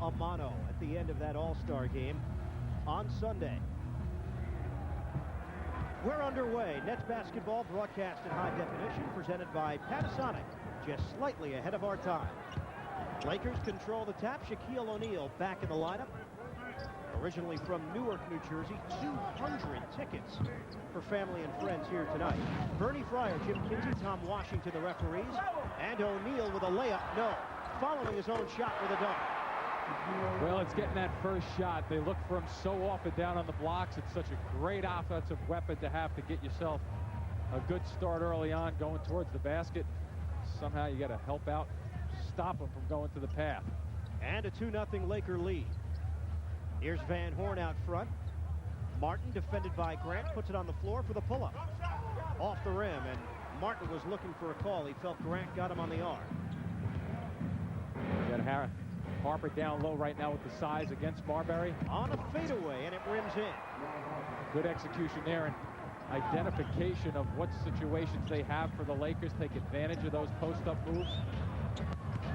a mano at the end of that All-Star game on Sunday. We're underway. Nets basketball broadcast in high definition, presented by Panasonic, just slightly ahead of our time. Lakers control the tap. Shaquille O'Neal back in the lineup. Originally from Newark, New Jersey, 200 tickets for family and friends here tonight. Bernie Fryer, Jim Kinsey, Tom Washington, the referees, and O'Neal with a layup. No, following his own shot with a dunk. Well, it's getting that first shot. They look for him so often down on the blocks. It's such a great offensive weapon to have to get yourself a good start early on going towards the basket. Somehow you got to help out, stop him from going to the path. And a 2-0 Laker lead. Here's Van Horn out front. Martin, defended by Grant, puts it on the floor for the pull-up. Off the rim, and Martin was looking for a call. He felt Grant got him on the arm. You got Harper down low right now with the size against Marbury. On a fadeaway, and it rims in. Good execution there and identification of what situations they have for the Lakers. Take advantage of those post-up moves.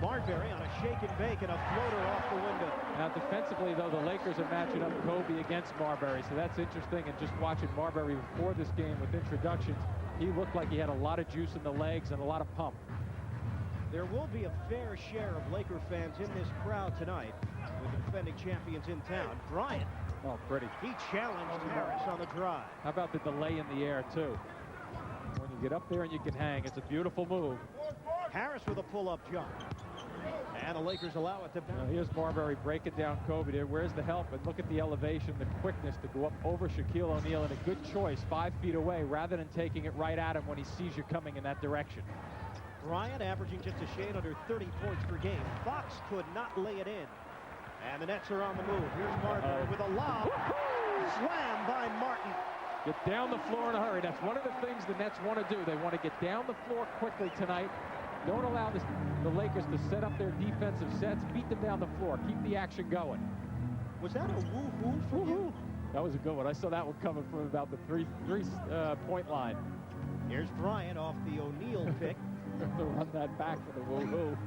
Marbury on a shake and bake and a floater off the window. Now defensively, though, the Lakers are matching up Kobe against Marbury, so that's interesting. And just watching Marbury before this game with introductions, he looked like he had a lot of juice in the legs and a lot of pump. There will be a fair share of Laker fans in this crowd tonight with the defending champions in town. Bryant. Oh, pretty. He challenged Harris on the drive. How about the delay in the air, too? When you get up there and you can hang, it's a beautiful move. Harris with a pull-up jump. And the Lakers allow it to bounce. Here's Marbury breaking down Kobe there. Where's the help? And look at the elevation, the quickness to go up over Shaquille O'Neal, and a good choice 5 feet away rather than taking it right at him when he sees you coming in that direction. Bryant averaging just a shade under 30 points per game. Fox could not lay it in. And the Nets are on the move. Here's Marbury with a lob. Slam by Martin. Get down the floor in a hurry. That's one of the things the Nets want to do. They want to get down the floor quickly tonight. Don't allow the Lakers to set up their defensive sets. Beat them down the floor. Keep the action going. Was that a woo-hoo for you? That was a good one. I saw that one coming from about the three-point line. Here's Bryant off the O'Neal pick. To run that back for the woo-hoo.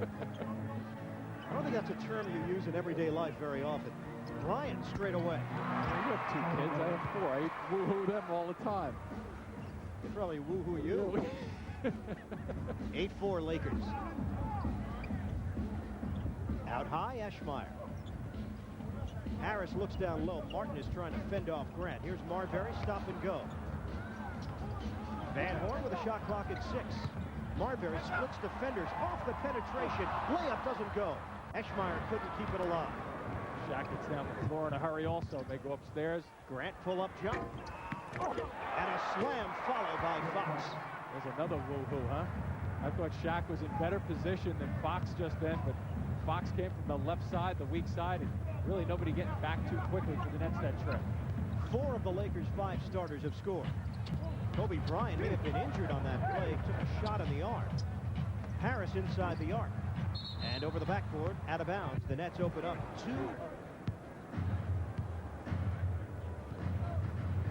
I don't think that's a term you use in everyday life very often. Bryant straight away. You have 2 kids. I have 4. I woo-hoo them all the time. They probably woo-hoo you. 8-4 Lakers. Out high, Eschmeyer. Harris looks down low. Martin is trying to fend off Grant. Here's Marbury, stop and go. Van Horn with a shot clock at 6. Marbury splits defenders off the penetration. Layup doesn't go. Eschmeyer couldn't keep it alive. Shaq gets down the floor in a hurry also. They go upstairs. Grant pull-up jump. And a slam followed by Fox. There's another woo-hoo, huh? I thought Shaq was in better position than Fox just then, but Fox came from the left side, the weak side, and really nobody getting back too quickly for the Nets that trip. 4 of the Lakers' 5 starters have scored. Kobe Bryant may have been injured on that play, took a shot in the arm. Harris inside the arc. And over the backboard, out of bounds. The Nets open up 2.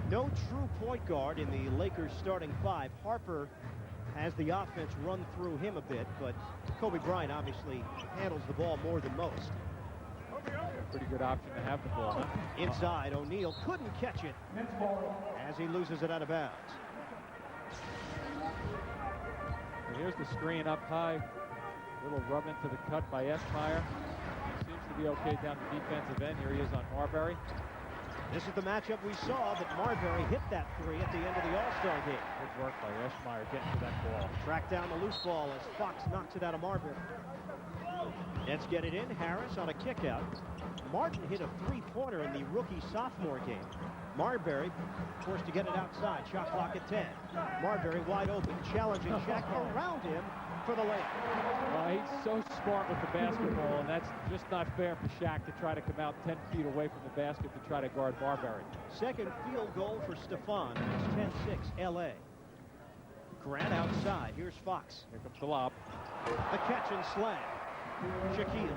No true point guard in the Lakers starting 5. Harper has the offense run through him a bit, but Kobe Bryant obviously handles the ball more than most. Pretty good option to have the ball, huh? Inside, O'Neal couldn't catch it as he loses it out of bounds. And here's the screen up high. Little rub into the cut by Eschmeyer. Seems to be okay down the defensive end. Here he is on Marbury. This is the matchup we saw, but Marbury hit that 3 at the end of the All-Star game. Good work by Eschmeyer getting to that ball. Track down the loose ball as Fox knocks it out of Marbury. Nets get it in. Harris on a kick out. Martin hit a 3-pointer in the rookie-sophomore game. Marbury forced to get it outside. Shot clock at 10. Marbury wide open, challenging Shaq around him for the layup. He's so smart with the basketball, and that's just not fair for Shaq to try to come out 10 feet away from the basket to try to guard Marbury. Second field goal for Stephon. It's 10-6 L.A. Grant outside. Here's Fox. Here comes the lob. The catch and slam. Shaquille.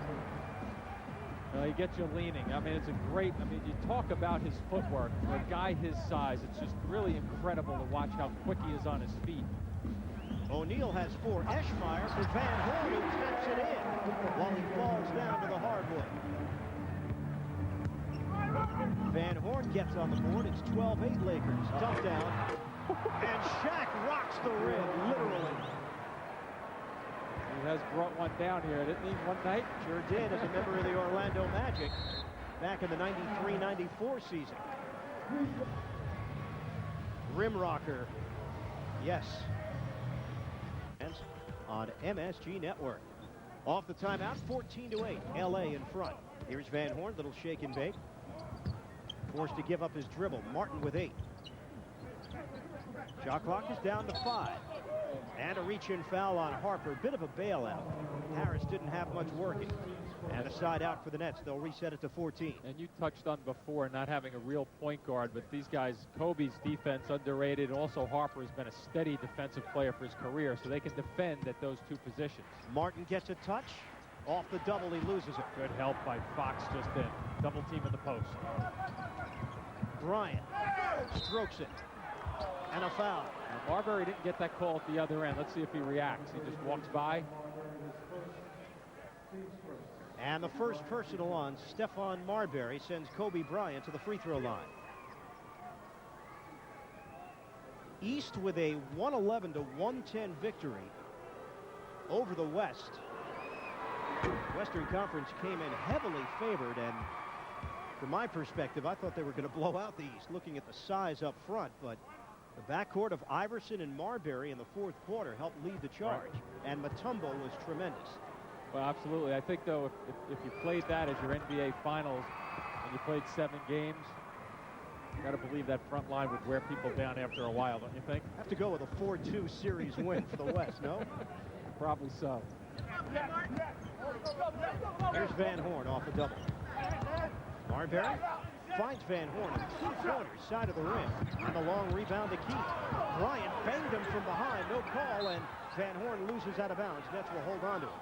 He gets you leaning. I mean, it's a great, you talk about his footwork. For a guy his size, it's just really incredible to watch how quick he is on his feet. O'Neal has 4. Eschmeyer for Van Horn, who taps it in while he falls down to the hardwood. Horn gets on the board. It's 12-8 Lakers. Dump down. And Shaq rocks the rim, literally. He has brought one down here, didn't he, one night? Sure did, as a member of the Orlando Magic back in the 93-94 season. Rim rocker. Yes. On MSG Network. Off the timeout, 14-8. LA in front. Here's Van Horn, little shake and bake. Forced to give up his dribble. Martin with 8. Shot clock is down to 5. And a reach-in foul on Harper. Bit of a bailout. Harris didn't have much working. And a side out for the Nets. They'll reset it to 14. And you touched on before not having a real point guard, but these guys, Kobe's defense underrated. Also, Harper has been a steady defensive player for his career, so they can defend at those two positions. Martin gets a touch. Off the double, he loses it. Good help by Fox just in. Double team in the post. Bryant strokes it. And a foul. Now, Marbury didn't get that call at the other end. Let's see if he reacts. He just walks by. And the first personal on Stephon Marbury sends Kobe Bryant to the free throw line. East with a 111-110 victory over the West. Western Conference came in heavily favored, and from my perspective, I thought they were going to blow out the East, looking at the size up front, but the backcourt of Iverson and Marbury in the fourth quarter helped lead the charge, and Mutombo was tremendous. Well, absolutely. I think, though, if you played that as your NBA Finals and you played 7 games, you got to believe that front line would wear people down after a while, don't you think? Have to go with a 4-2 series win for the West, no? Probably so. Here's Van Horn off a double. Marbury finds Van Horn in 2 corners, side of the rim, and the long rebound to Keith. Bryant banged him from behind, no call, and Van Horn loses out of bounds. Nets will hold on to it.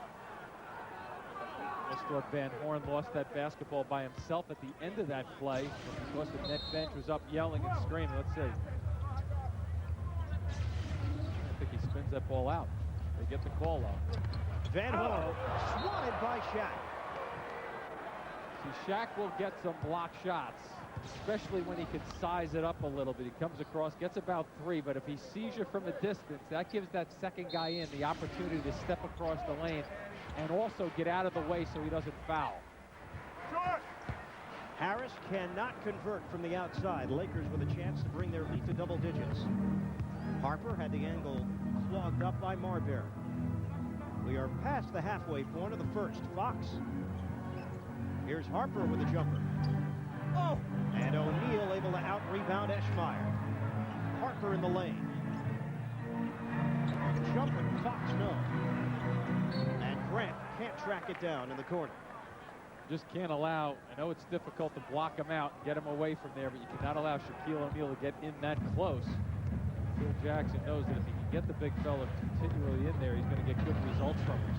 I just thought Van Horn lost that basketball by himself at the end of that play because the net bench was up yelling and screaming. Let's see. I think he spins that ball out. They get the call off. Van Horn swatted by Shaq. See, Shaq will get some block shots, especially when he can size it up a little bit. He comes across, gets about 3, but if he sees you from a distance, that gives that second guy in the opportunity to step across the lane and also get out of the way so he doesn't foul. Harris cannot convert from the outside. Lakers with a chance to bring their lead to double digits. Harper had the angle clogged up by Marbury. We are past the halfway point of the first. Fox. Here's Harper with a jumper. Oh! And O'Neal able to out-rebound Eschmeyer. Harper in the lane. Jumper, Fox no. And Grant can't track it down in the corner. Just can't allow, I know it's difficult to block him out and get him away from there, but you cannot allow Shaquille O'Neal to get in that close. Phil Jackson knows that if he can get the big fella continually in there, he's going to get good results from it.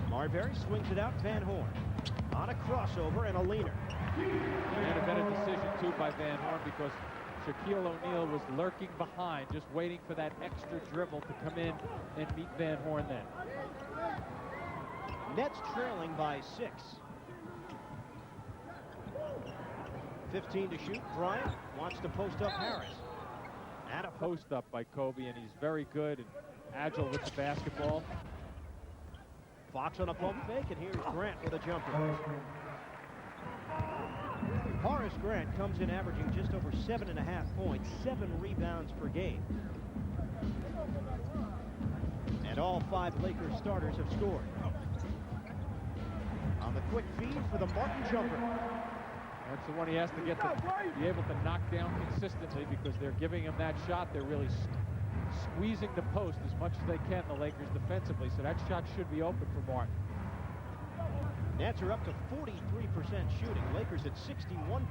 Marbury swings it out. Van Horn on a crossover and a leaner. And a better decision, too, by Van Horn because Shaquille O'Neal was lurking behind, just waiting for that extra dribble to come in and meet Van Horn then. Nets trailing by 6. 15 to shoot. Bryant wants to post up Harris. And a post up by Kobe, and he's very good and agile with the basketball. Fox on a pump fake, and here's Grant with a jumper. Horace Grant comes in averaging just over 7.5 points, 7 rebounds per game. And all 5 Lakers starters have scored. On the quick feed for the Martin jumper. That's the one he has to get to be able to knock down consistently because they're giving him that shot. They're really squeezing the post as much as they can, the Lakers defensively, so that shot should be open for Martin. Nets are up to 43% shooting. Lakers at 61%,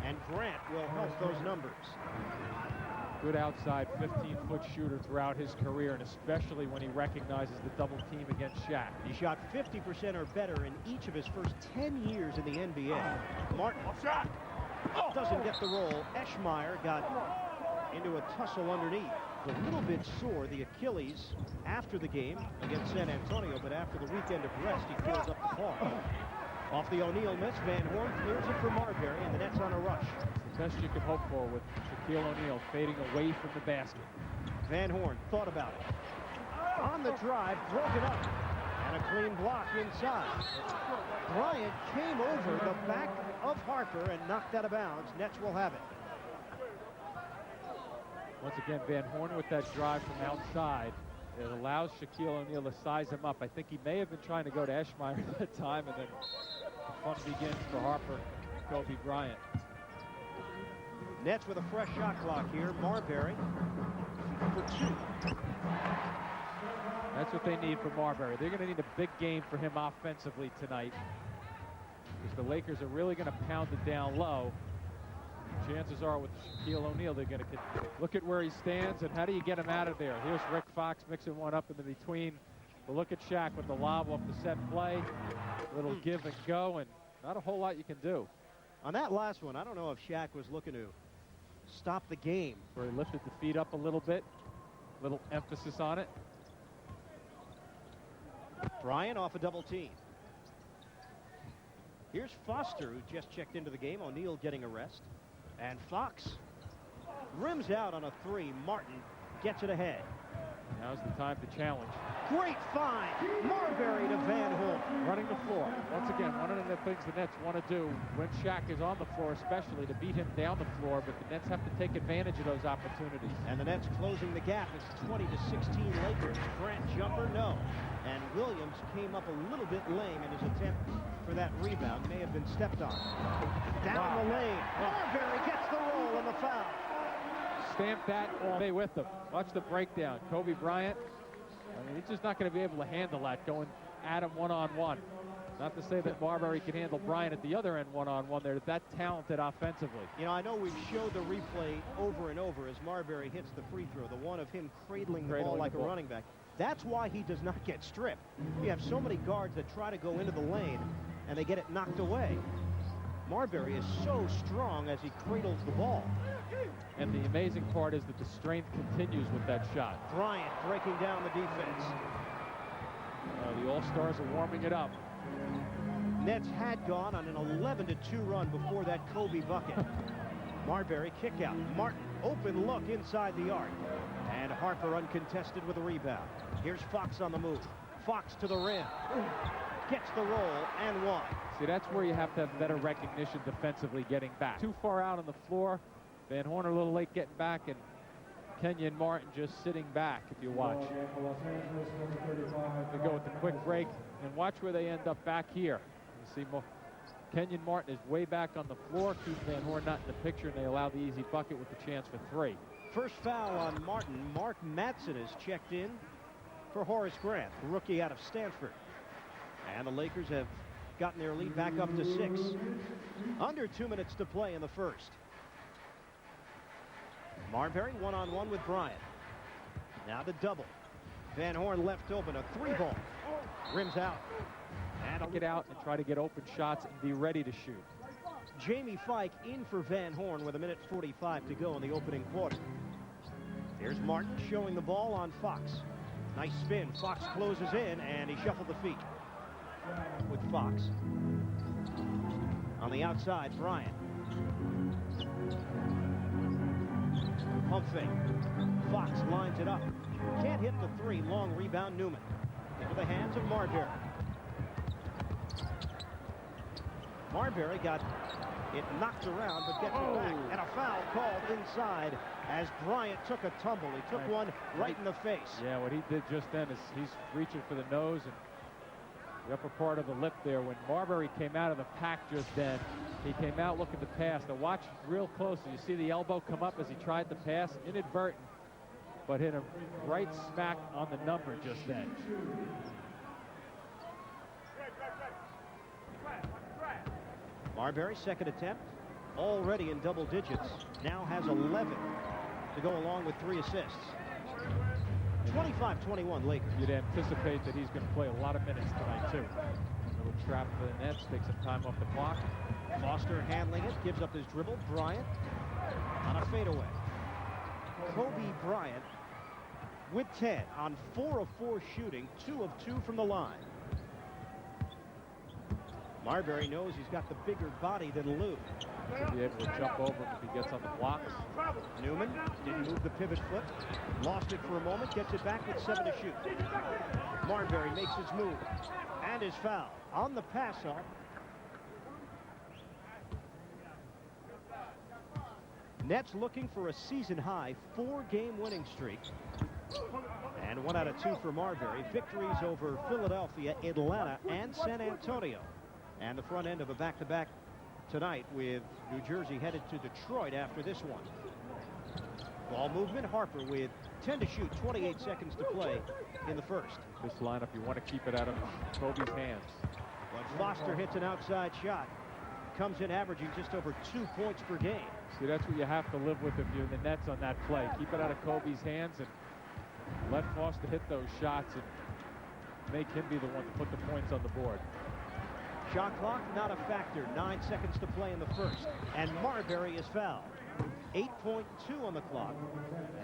and Grant will help those numbers. Good outside 15-foot shooter throughout his career, and especially when he recognizes the double team against Shaq. He shot 50% or better in each of his first 10 years in the NBA. Martin doesn't get the roll. Eschmeyer got into a tussle underneath. A little bit sore, the Achilles, after the game against San Antonio, but after the weekend of rest, he fills up the car. Off the O'Neal miss, Van Horn clears it for Marbury, and the Nets on a rush. It's the best you can hope for with Shaquille O'Neal fading away from the basket. Van Horn thought about it. On the drive, broke it up. And a clean block inside. Bryant came over the back of Harper and knocked out of bounds. Nets will have it. Once again, Van Horn with that drive from outside. It allows Shaquille O'Neal to size him up. I think he may have been trying to go to Eschmeyer at that time, and then the fun begins for Harper and Kobe Bryant. Nets with a fresh shot clock here. Marbury for 2. That's what they need from Marbury. They're going to need a big game for him offensively tonight, because the Lakers are really going to pound it down low. Chances are with Shaquille O'Neal, they're going to look at where he stands and how do you get him out of there. Here's Rick Fox mixing one up in the between. But look at Shaq with the lob off the set play. Little give and go, and not a whole lot you can do. On that last one, I don't know if Shaq was looking to stop the game. Where he lifted the feet up a little bit. Little emphasis on it. Bryant off a double team. Here's Foster, who just checked into the game. O'Neal getting a rest. And Fox rims out on a 3. Martin gets it ahead. Now's the time to challenge. Great find. Marbury to Van Horn. Running the floor. Once again, one of the things the Nets want to do when Shaq is on the floor, especially, to beat him down the floor, but the Nets have to take advantage of those opportunities. And the Nets closing the gap. It's 20-16 Lakers. Grant jumper, no. And Williams came up a little bit lame in his attempt for that rebound. May have been stepped on. Down the lane. Marbury gets the roll and the foul. Stamp that all day with them. Watch the breakdown. Kobe Bryant, I mean, he's just not going to be able to handle that going at him one-on-one. Not to say that Marbury can handle Bryant at the other end one-on-one. They're that talented offensively. You know, I know we've showed the replay over and over as Marbury hits the free throw, the one of him cradling the ball like a running back. That's why he does not get stripped. You have so many guards that try to go into the lane, and they get it knocked away. Marbury is so strong as he cradles the ball. And the amazing part is that the strength continues with that shot. Bryant breaking down the defense. The All-Stars are warming it up. Nets had gone on an 11-2 run before that Kobe bucket. Marbury kick out. Martin, open look inside the arc. And Harper uncontested with a rebound. Here's Fox on the move. Fox to the rim. Gets the roll and one. See, that's where you have to have better recognition defensively getting back. Too far out on the floor. Van Horn a little late getting back, and Kenyon Martin just sitting back if you watch. They go with the quick break, and watch where they end up back here. You see more. Kenyon Martin is way back on the floor. Keith Van Horn not in the picture, and they allow the easy bucket with the chance for 3. First foul on Martin. Mark Madsen is checked in for Horace Grant, rookie out of Stanford. And the Lakers have gotten their lead back up to 6. Under 2 minutes to play in the first. Marbury one-on-one with Bryant. Now the double. Van Horn left open, a 3-ball. Rims out. And get out and try to get open shots and be ready to shoot. Jamie Fike in for Van Horn with 1:45 to go in the opening quarter. Here's Martin showing the ball on Fox. Nice spin. Fox closes in, and he shuffled the feet with Fox. On the outside, Bryant. Pump fake. Fox lines it up. Can't hit the 3. Long rebound, Newman. Into the hands of Marbury. Marbury got it knocked around, but gets it back. And a foul called inside as Bryant took a tumble. He took one right in the face. Yeah, what he did just then is he's reaching for the nose and the upper part of the lip there. When Marbury came out of the pack just then, he came out looking to pass. Now watch real closely. You see the elbow come up as he tried to pass, inadvertent, but hit him right smack on the number just then. Marbury, second attempt, already in double digits. Now has 11 to go along with 3 assists. 25-21 Lakers. You'd anticipate that he's going to play a lot of minutes tonight, too. Little trap for the Nets, take some time off the clock. Foster handling it, gives up his dribble. Bryant on a fadeaway. Kobe Bryant with 10 on 4 of 4 shooting, 2 of 2 from the line. Marbury knows he's got the bigger body than Lou. Should be able to jump over him if he gets on the blocks. Newman didn't move the pivot foot. Lost it for a moment. Gets it back with 7 to shoot. Marbury makes his move. And his foul on the pass off. Nets looking for a season-high 4-game winning streak. And 1 out of 2 for Marbury. Victories over Philadelphia, Atlanta, and San Antonio. And the front end of a back-to-back tonight with New Jersey headed to Detroit after this one. Ball movement. Harper with 10 to shoot, 28 seconds to play in the first. This lineup, you want to keep it out of Kobe's hands. But Foster hits an outside shot. Comes in averaging just over 2 points per game. See, that's what you have to live with if you're in the Nets on that play. Keep it out of Kobe's hands and let Foster hit those shots and make him be the one to put the points on the board. Shot clock not a factor. 9 seconds to play in the first. And Marbury is fouled. 8.2 on the clock.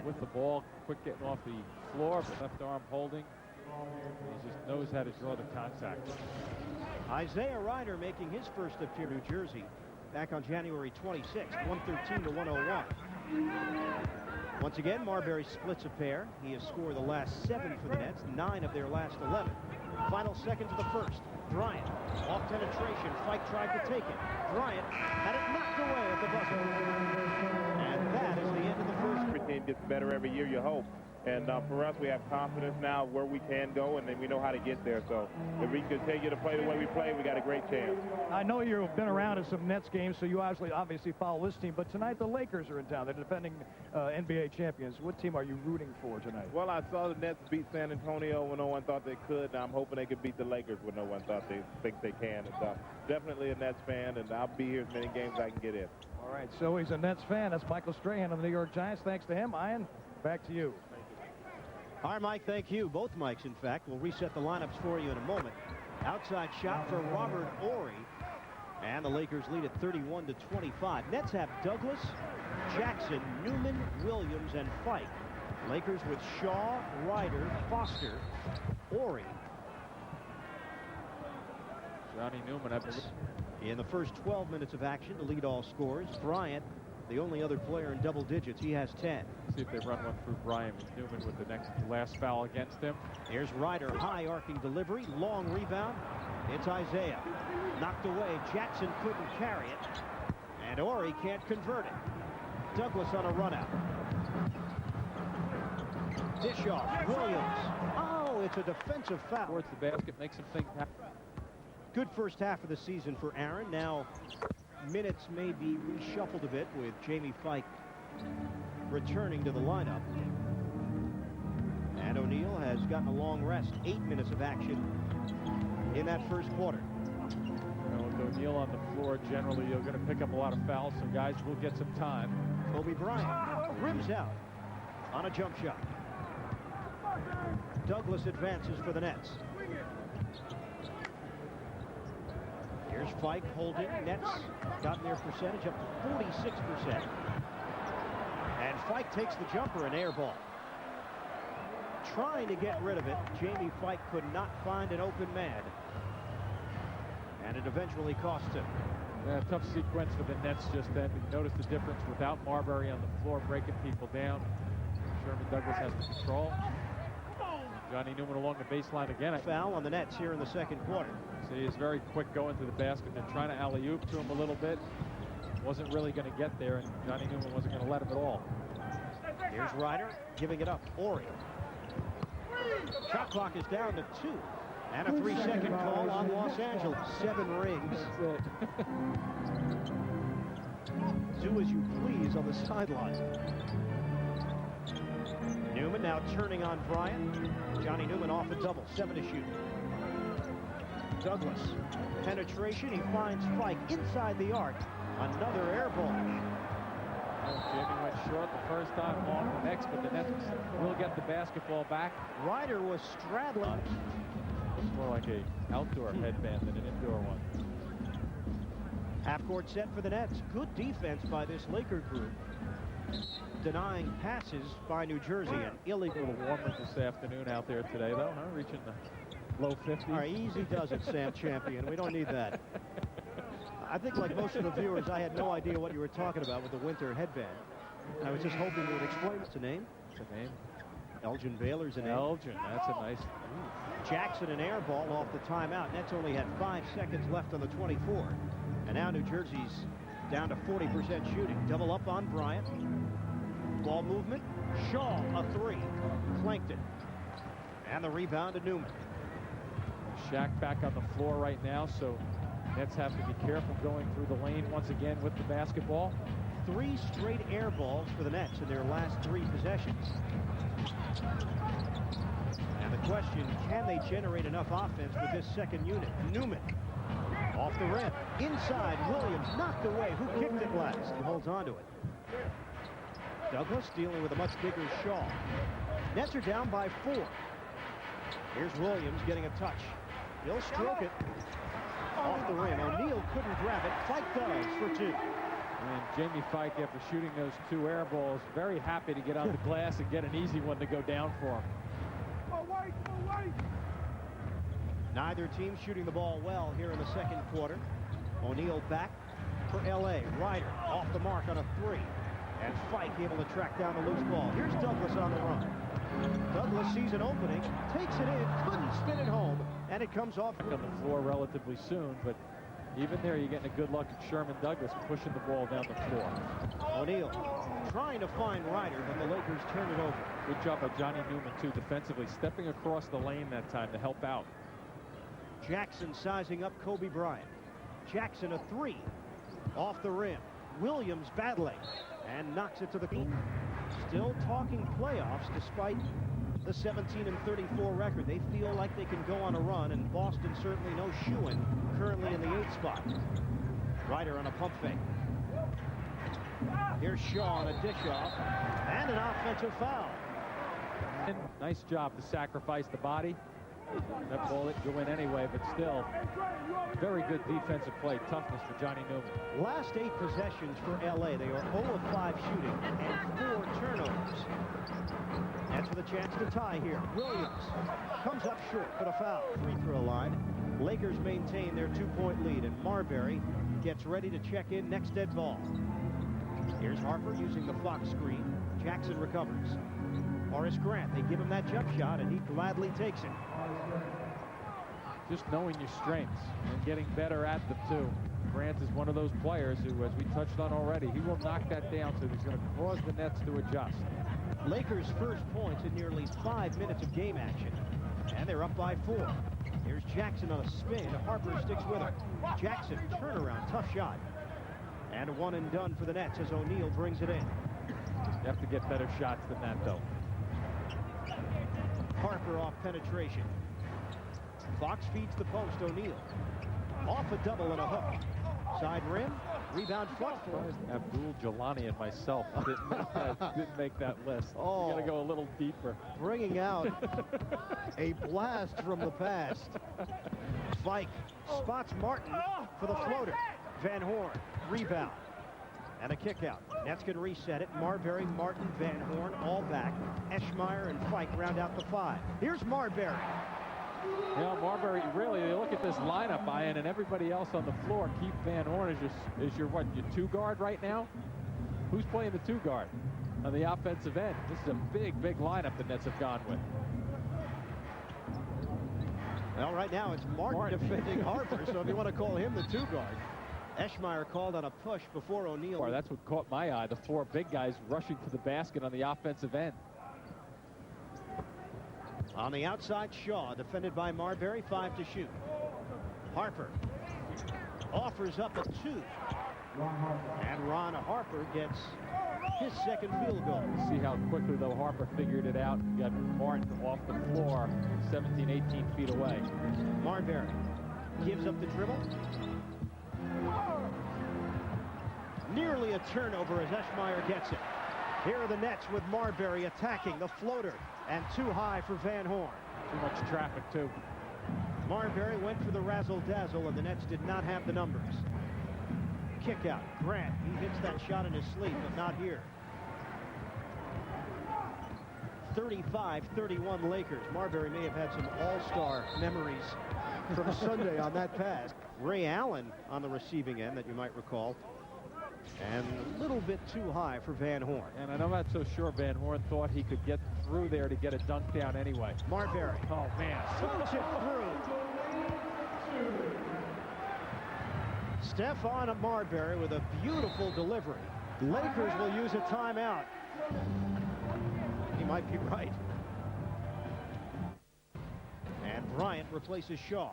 With the ball, quick getting off the floor, but left arm holding. He just knows how to draw the contact. Isaiah Ryder making his first appearance in New Jersey back on January 26th, 113 to 101. Once again, Marbury splits a pair. He has scored the last 7 for the Nets, 9 of their last 11. Final seconds of the first. Bryant, off penetration. Fike tried to take it. Bryant had it knocked away at the buzzer. And that is the end of the first. Every team gets better every year, you hope. And for us, we have confidence now where we can go, and then we know how to get there. So if we continue to play the way we play, we got a great chance. I know you've been around in some Nets games, so you obviously follow this team. But tonight the Lakers are in town. They're defending NBA champions. What team are you rooting for tonight? Well, I saw the Nets beat San Antonio when no one thought they could. And I'm hoping they could beat the Lakers when no one thought they think they can. And so definitely a Nets fan, and I'll be here as many games as I can get in. All right, so he's a Nets fan. That's Michael Strahan of the New York Giants. Thanks to him. Ian, back to you. All right, Mike, thank you. Both Mikes, in fact. We'll reset the lineups for you in a moment. Outside shot for Robert Horry. And the Lakers lead at 31 to 25. Nets have Douglas, Jackson, Newman, Williams, and Fike. Lakers with Shaw, Ryder, Foster, Horry. Johnny Newman, I believe. In the first 12 minutes of action, the lead all scores. Bryant, the only other player in double digits. He has 10. See if they run one through Bryant Newman with the last foul against him. Here's Ryder, high arcing delivery, long rebound. It's Isaiah. Knocked away. Jackson couldn't carry it. And Horry can't convert it. Douglas on a run out. Dish off. Williams. Oh, it's a defensive foul. Towards the basket, makes him think. Good first half of the season for Aaron. Now minutes may be reshuffled a bit with Jamie Fike returning to the lineup. And O'Neal has gotten a long rest. 8 minutes of action in that first quarter. With O'Neal on the floor, generally you're going to pick up a lot of fouls, so guys will get some time. Kobe Bryant rims out on a jump shot. Douglas advances for the Nets. Here's Fike holding. Nets gotten their percentage up to 46%. And Fike takes the jumper, an air ball. Trying to get rid of it. Jamie Fike could not find an open man. And it eventually cost him. Yeah, tough sequence for the Nets just then. Notice the difference without Marbury on the floor breaking people down. Sherman Douglas has the control. Johnny Newman along the baseline again. Foul on the Nets here in the second quarter. See, he's very quick going to the basket and trying to alley-oop to him a little bit. Wasn't really going to get there, and Johnny Newman wasn't going to let him at all. Here's Ryder giving it up. Horry. Shot clock is down to 2. And a 3-second call on Los Angeles. 7 rings. That's it. Do as you please on the sideline. Newman now turning on Bryant. Johnny Newman off a double. 7 to shoot. Douglas. Penetration. He finds Fike inside the arc. Another air ball. Jamie went short the first time, long the next, but the Nets will get the basketball back. Ryder was straddling. Looks more like a outdoor headband than an indoor one. Half-court set for the Nets. Good defense by this Laker group. Denying passes by New Jersey. An illegal. A little warmer this afternoon out there today, though, huh? Reaching the low 50s. All right, easy does it, Sam Champion. We don't need that. I think like most of the viewers, I had no idea what you were talking about with the winter headband. I was just hoping you would explain. It's a name. It's a name. Elgin Baylor's a name. Elgin, that's a nice. Jackson, an air ball off the timeout. Nets only had 5 seconds left on the 24. And now New Jersey's down to 40% shooting. Double up on Bryant. Ball movement. Shaw, a 3. Clanked it. And the rebound to Newman. Shaq back on the floor right now, so Nets have to be careful going through the lane once again with the basketball. 3 straight air balls for the Nets in their last 3 possessions. And the question, can they generate enough offense with this second unit? Newman off the rim. Inside, Williams knocked away. Who kicked it last? He holds on to it. Douglas dealing with a much bigger Shaw. Nets are down by 4. Here's Williams getting a touch. He'll stroke it off the rim. O'Neal couldn't grab it. Fike does for 2. And Jamie Fike, after shooting those 2 air balls, very happy to get on the glass and get an easy one to go down for him. Neither team shooting the ball well here in the second quarter. O'Neal back for L.A. Ryder off the mark on a 3. And Fike able to track down the loose ball. Here's Douglas on the run. Douglas sees an opening, takes it in, couldn't spin it home, and it comes off. On the floor relatively soon, but even there you're getting a good look at Sherman Douglas pushing the ball down the floor. O'Neal trying to find Ryder, but the Lakers turn it over. Good job by Johnny Newman, too, defensively, stepping across the lane that time to help out. Jackson sizing up Kobe Bryant. Jackson a 3. Off the rim. Williams battling and knocks it to the goal. Still talking playoffs despite the 17-34 record. They feel like they can go on a run, and Boston certainly no shoo-in, currently in the 8th spot. Ryder on a pump fake. Here's Shaw on a dish off, and an offensive foul. And nice job to sacrifice the body. That ball didn't go in anyway, but still, very good defensive play. Toughness for Johnny Newman. Last 8 possessions for L.A. They are 0 of 5 shooting and 4 turnovers. Nets with a chance to tie here. Williams comes up short, but a foul. Free throw line. Lakers maintain their 2-point lead, and Marbury gets ready to check in next dead ball. Here's Harper using the Fox screen. Jackson recovers. Horace Grant, they give him that jump shot, and he gladly takes it. Just knowing your strengths and getting better at them, too. Grant is one of those players who, as we touched on already, he will knock that down, so he's going to cause the Nets to adjust. Lakers' first points in nearly 5 minutes of game action, and they're up by 4. Here's Jackson on a spin. Harper sticks with her. Jackson, turnaround, tough shot. And a one and done for the Nets as O'Neal brings it in. You have to get better shots than that, though. Harper off penetration. Fox feeds the post. O'Neal off a double and a hook. Side rim. Rebound front for Abdul Jelani and myself didn't make that list. Oh. You got to go a little deeper. Bringing out a blast from the past. Fike spots Martin for the floater. Van Horn, rebound, and a kick out. Nets can reset it. Marbury, Martin, Van Horn, all back. Eschmeyer and Fike round out the 5. Here's Marbury. You know, Marbury, really, they look at this lineup, Ian, and everybody else on the floor. Keith Van Horn is your 2-guard right now? Who's playing the 2-guard on the offensive end? This is a big, big lineup the Nets have gone with. Well, right now it's Martin defending Harper, so if you want to call him the 2-guard. Eschmeyer called on a push before O'Neal. That's what caught my eye, the 4 big guys rushing to the basket on the offensive end. On the outside, Shaw, defended by Marbury, 5 to shoot. Harper offers up a 2. And Ron Harper gets his second field goal. See how quickly, though, Harper figured it out. Got Martin off the floor, 17, 18 feet away. Marbury gives up the dribble. Nearly a turnover as Eschmeyer gets it. Here are the Nets with Marbury attacking the floater, and too high for Van Horn. Too much traffic, too. Marbury went for the razzle-dazzle, and the Nets did not have the numbers. Kick out. Grant, he hits that shot in his sleep, but not here. 35-31 Lakers. Marbury may have had some all-star memories from Sunday on that pass. Ray Allen on the receiving end that you might recall. And a little bit too high for Van Horn. And I'm not so sure Van Horn thought he could get through there to get a dunk down anyway. Marbury. Oh, man. Throws it through. Stephon Marbury with a beautiful delivery. Lakers will use a timeout. He might be right. And Bryant replaces Shaw.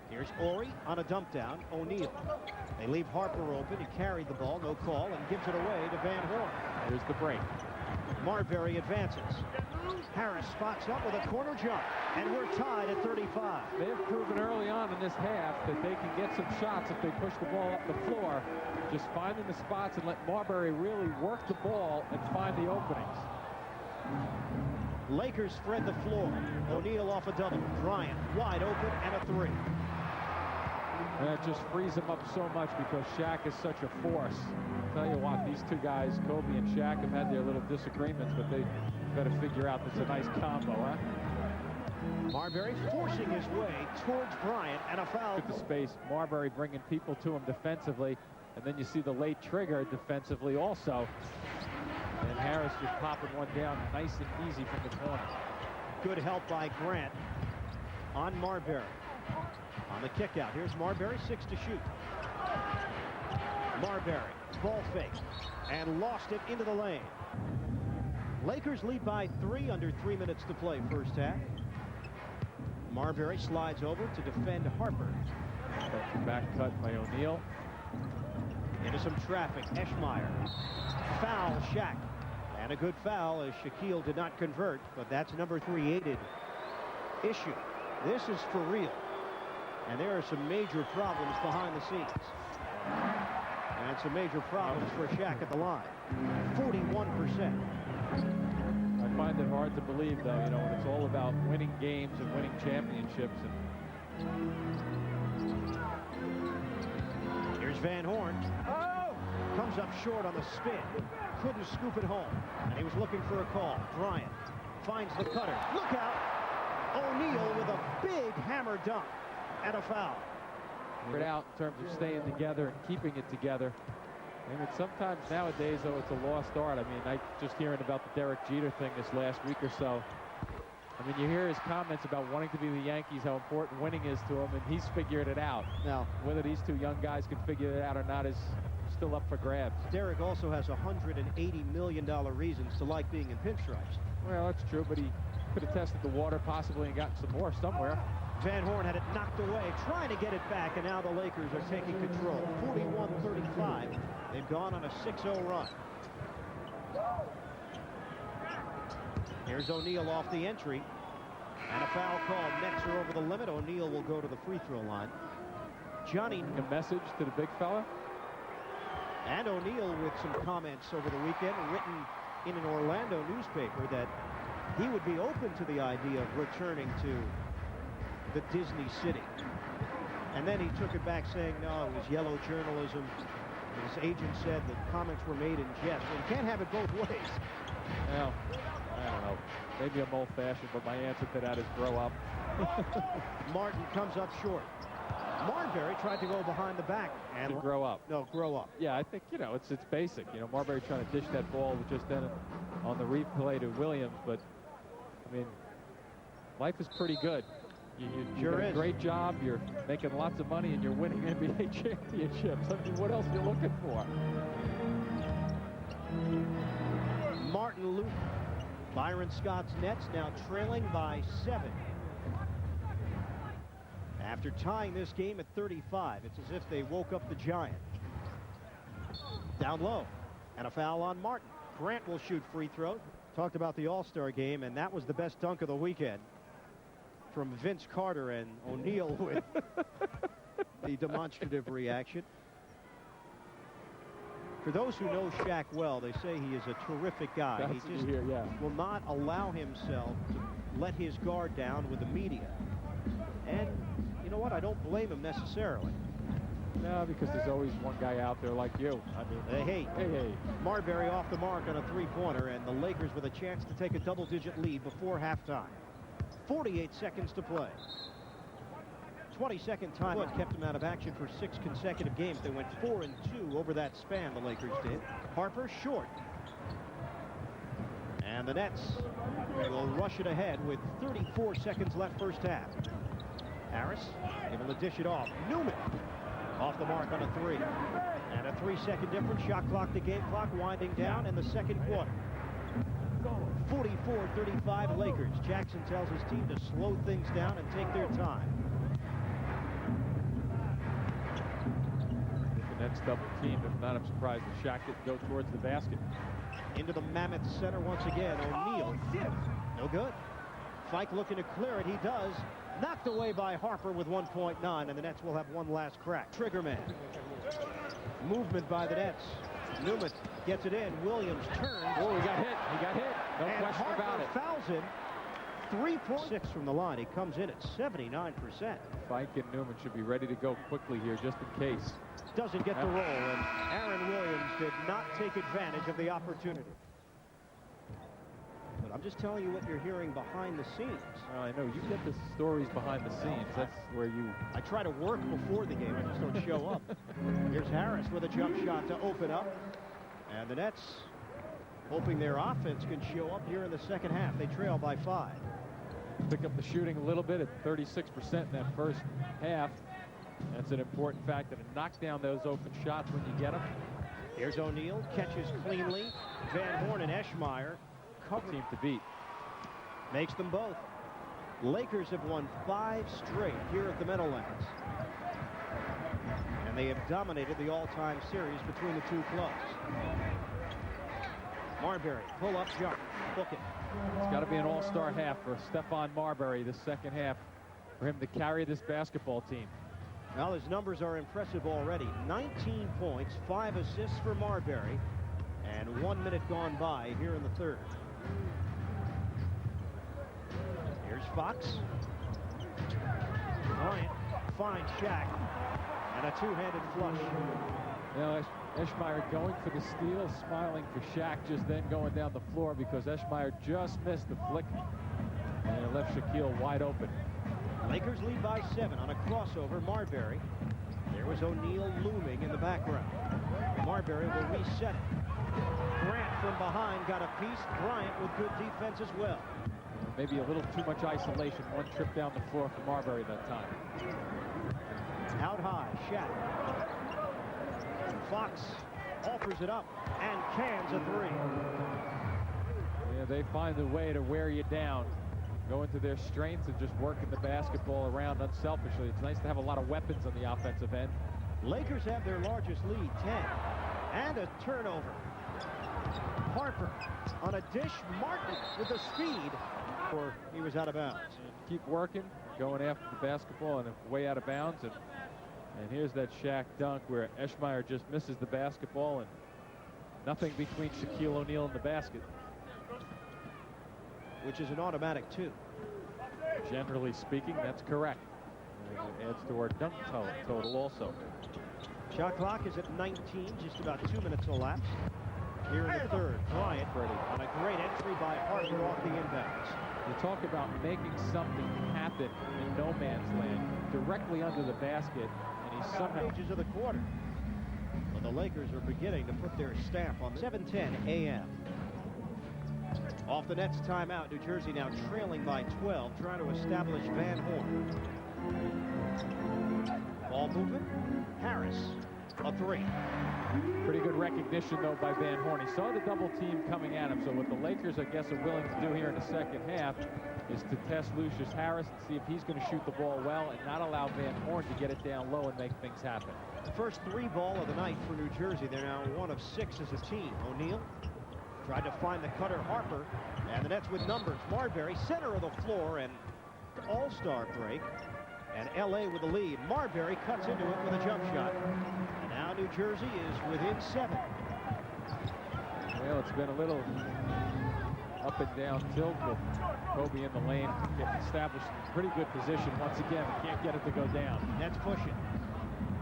Here's Ori on a dump down. O'Neal. They leave Harper open. He carried the ball, no call, and gives it away to Van Horn. Here's the break. Marbury advances. Harris spots up with a corner jump, and we're tied at 35. They've proven early on in this half that they can get some shots if they push the ball up the floor. Just finding the spots and let Marbury really work the ball and find the openings. Lakers spread the floor. O'Neal off a double. Bryant wide open and a three. And it just frees them up so much because Shaq is such a force. I'll tell you what, these two guys, Kobe and Shaq, have had their little disagreements, but they better figure out that's a nice combo, huh? Marbury forcing his way towards Bryant, and a foul. Look at the space. Marbury bringing people to him defensively, and then you see the late trigger defensively also. And Harris just popping one down nice and easy from the corner. Good help by Grant on Marbury. On the kick out, here's Marbury, 6 to shoot. Marbury, ball fake, and lost it into the lane. Lakers lead by 3 under 3 minutes to play first half. Marbury slides over to defend Harper. Back cut by O'Neal. Into some traffic, Eschmeyer. Foul Shaq. And a good foul as Shaquille did not convert, but that's number 3 aided issue. This is for real. And there are some major problems behind the scenes. And some major problems for Shaq at the line. 41%. I find it hard to believe, though, you know, when it's all about winning games and winning championships. Here's Van Horn. Oh! Comes up short on the spin. Couldn't scoop it home. And he was looking for a call. Bryant finds the cutter. Look out! O'Neal with a big hammer dunk and a foul. It out in terms of staying together and keeping it together. I mean, sometimes nowadays, though, it's a lost art. I mean, I just hearing about the Derek Jeter thing this last week or so. I mean, you hear his comments about wanting to be the Yankees, how important winning is to him, and he's figured it out. Now, whether these two young guys can figure it out or not is still up for grabs. Derek also has $180 million reasons to like being in pinstripes. Well, that's true, but he could have tested the water possibly and gotten some more somewhere. Van Horn had it knocked away, trying to get it back, and now the Lakers are taking control. 41-35. They've gone on a 6-0 run. Here's O'Neal off the entry. And a foul call. Nets are over the limit. O'Neal will go to the free throw line. Johnny. A message to the big fella. And O'Neal with some comments over the weekend, written in an Orlando newspaper, that he would be open to the idea of returning to the Disney city. And then he took it back saying, no, it was yellow journalism. His agent said that comments were made in jest. Well, you can't have it both ways. Well, I don't know. Maybe I'm old-fashioned, but my answer to that is grow up. Martin comes up short. Marbury tried to go behind the back and grow up. No, grow up. Yeah, I think, you know, it's basic. You know, Marbury trying to dish that ball just then on the replay to Williams, but I mean, life is pretty good. You sure do a is. Great job. You're making lots of money and you're winning NBA championships. I mean, what else are you looking for? Martin Luther. Byron Scott's Nets now trailing by 7. After tying this game at 35, it's as if they woke up the Giant. Down low. And a foul on Martin. Grant will shoot free throw. Talked about the All-Star game, and that was the best dunk of the weekend from Vince Carter, and O'Neal with the demonstrative reaction. For those who know Shaq well, they say he is a terrific guy. That's he just will not allow himself to let his guard down with the media. And you know what? I don't blame him necessarily. No, because there's always one guy out there like you. I mean, hey. Marbury off the mark on a three-pointer, and the Lakers with a chance to take a double-digit lead before halftime. 48 seconds to play. 22nd time kept him out of action for 6 consecutive games. They went 4-2 over that span, the Lakers did. Harper short. And the Nets will rush it ahead with 34 seconds left first half. Harris able to dish it off. Newman off the mark on a 3. And a 3-second difference. Shot clock to game clock winding down in the second quarter. 44-35 Lakers. Jackson tells his team to slow things down and take their time. The Nets double team. If not, I'm surprised that Shaq didn't go towards the basket. Into the Mammoth center once again. O'Neal. No good. Fike looking to clear it. He does. Knocked away by Harper with 1.9, and the Nets will have one last crack. Trigger man. Movement by the Nets. Newman gets it in. Williams turns. Oh, he got hit. He got hit. No and question Harper about it. Fouls him. 3.6 from the line. He comes in at 79%. Fike and Newman should be ready to go quickly here just in case. Doesn't get the roll, and Aaron Williams did not take advantage of the opportunity. But I'm just telling you what you're hearing behind the scenes. Well, I know you get the stories behind the scenes. That's where you... I try to work before the game. I just don't show up. Here's Harris with a jump shot to open up. And the Nets hoping their offense can show up here in the second half. They trail by 5. Pick up the shooting a little bit at 36% in that first half. That's an important factor to knock down those open shots when you get them. Here's O'Neal, catches cleanly. Van Horn and Eschmeyer cover. Team to beat. Makes them both. Lakers have won 5 straight here at the Meadowlands. And they have dominated the all-time series between the two clubs. Marbury, pull-up jump, book it. It's got to be an all-star half for Stephon Marbury this second half for him to carry this basketball team. Well, his numbers are impressive already. 19 points, 5 assists for Marbury, and 1 minute gone by here in the third. Here's Fox. Bryant finds Shaq, and a two-handed flush. Now, Eschmeyer going for the steal, smiling for Shaq, just then going down the floor because Eschmeyer just missed the flick and it left Shaquille wide open. Lakers lead by 7 on a crossover. Marbury. There was O'Neal looming in the background. Marbury will reset it. Grant from behind got a piece. Bryant with good defense as well. Maybe a little too much isolation. One trip down the floor for Marbury that time. Out high, Shaq. Fox offers it up and cans a 3. Yeah, they find a way to wear you down. Go into their strengths and just working the basketball around unselfishly. It's nice to have a lot of weapons on the offensive end. Lakers have their largest lead, 10. And a turnover. Harper on a dish. Martin with the speed. Or he was out of bounds. Keep working, going after the basketball and way out of bounds. And here's that Shaq dunk where Eschmeyer just misses the basketball and nothing between Shaquille O'Neal and the basket. Which is an automatic 2. Generally speaking, that's correct. It adds to our dunk total also. Shot clock is at 19, just about 2 minutes elapsed. Here in the third, Bryant on a great entry by Harper off the inbounds. You talk about making something happen in no man's land, directly under the basket, and he's somehow... Stages of the quarter. Well, the Lakers are beginning to put their stamp on 7:10 a.m. Off the Nets timeout, New Jersey now trailing by 12, trying to establish Van Horn. Ball movement. Harris, a 3. Pretty good recognition, though, by Van Horn. He saw the double team coming at him, so what the Lakers, I guess, are willing to do here in the second half is to test Lucius Harris and see if he's going to shoot the ball well and not allow Van Horn to get it down low and make things happen. The first 3 ball of the night for New Jersey. They're now 1 of 6 as a team. O'Neal tried to find the cutter, Harper, and the Nets with numbers. Marbury, center of the floor, and all-star break. And L.A. with the lead. Marbury cuts into it with a jump shot. And now New Jersey is within 7. Well, it's been a little up and down tilt with Kobe in the lane, getting established in pretty good position. Once again, can't get it to go down. Nets pushing.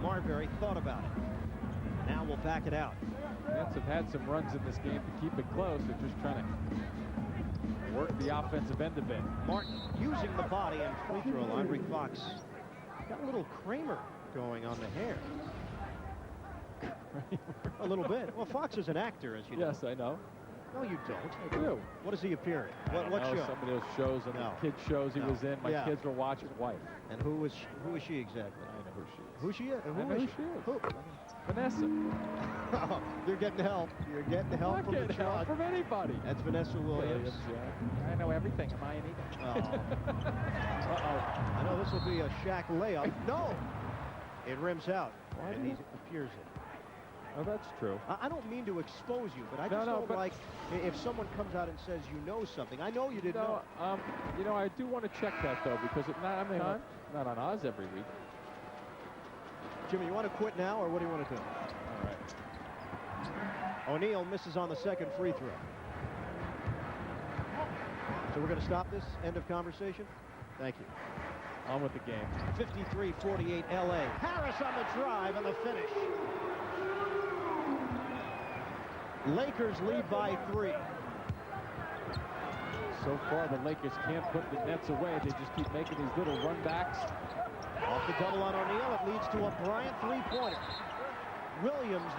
Marbury thought about it. Now we'll back it out. Nets have had some runs in this game to keep it close. They're just trying to work the offensive end a bit. Martin using the body and free throw line. Rick Fox got a little Kramer going on the hair. A little bit. Well, Fox is an actor, as you know. Yes, I know. No, you don't. I do. What does he appear in? What I know show? some of those shows and No. the kid shows he No. was in. My Yeah. kids were watching. Wife. And who is she exactly? I know who she is. Who she is? I know who she is. Who? Vanessa. Oh, you're getting help. You're getting help Not from the getting help judge. from anybody. That's Vanessa Williams. Yeah. I know everything. Am I an eagle? Oh. Uh-oh. I know this will be a Shaq layup. No! It rims out. Why And do he you- appears it. Oh, that's true. I don't mean to expose you, but I No, just no, don't but- like if someone comes out and says you know something. I know you didn't know. You know, I do want to check that, though, because it's not, not on Oz every week. Jimmy, you want to quit now, or what do you want to do? All right. O'Neal misses on the second free throw. So we're going to stop this. End of conversation. Thank you. On with the game. 53-48 LA. Harris on the drive and the finish. Lakers lead by 3. So far, the Lakers can't put the Nets away. They just keep making these little runbacks. Off the double on O'Neal, it leads to a Bryant three-pointer. Williams,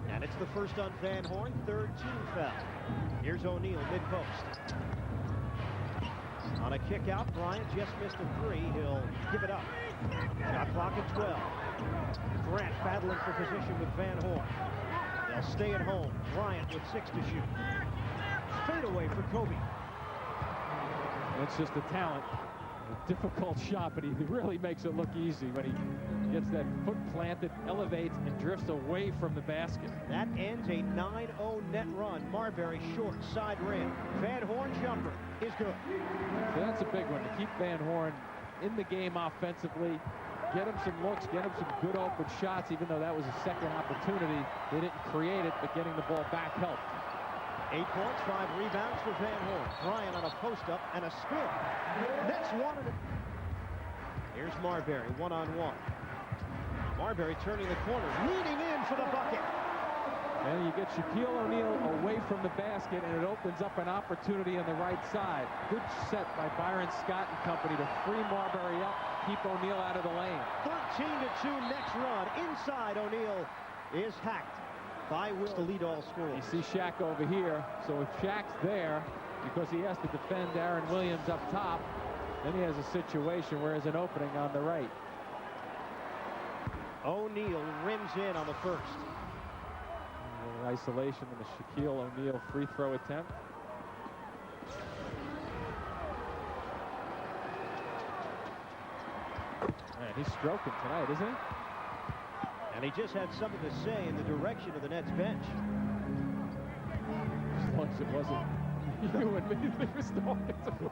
and it's the first on Van Horn, third team foul. Here's O'Neal, mid-post. On a kick out, Bryant just missed a 3. He'll give it up. Shot clock at 12. Grant battling for position with Van Horn. They'll stay at home. Bryant with 6 to shoot. Fade away for Kobe. It's just the talent. A difficult shot, but he really makes it look easy when he gets that foot planted, elevates, and drifts away from the basket. That ends a 9-0 net run. Marbury short, side rim. Van Horn jumper is good. So that's a big one, to keep Van Horn in the game offensively, get him some looks, get him some good open shots, even though that was a second opportunity. They didn't create it, but getting the ball back helped. 8 points, 5 rebounds for Van Horn. Bryant on a post-up and a spin. Nets wanted it. Here's Marbury, one-on-one. Marbury turning the corner, leaning in for the bucket. And you get Shaquille O'Neal away from the basket, and it opens up an opportunity on the right side. Good set by Byron Scott and company to free Marbury up, keep O'Neal out of the lane. 13-2 next run. Inside, O'Neal is hacked by Will to lead all scorers. You see Shaq over here, so if Shaq's there, because he has to defend Aaron Williams up top, then he has a situation where there's an opening on the right. O'Neal rims in on the first. A little isolation in the Shaquille O'Neal free throw attempt. Man, he's stroking tonight, isn't he? And he just had something to say in the direction of the Nets bench. As long as it wasn't you and me that he was talking to.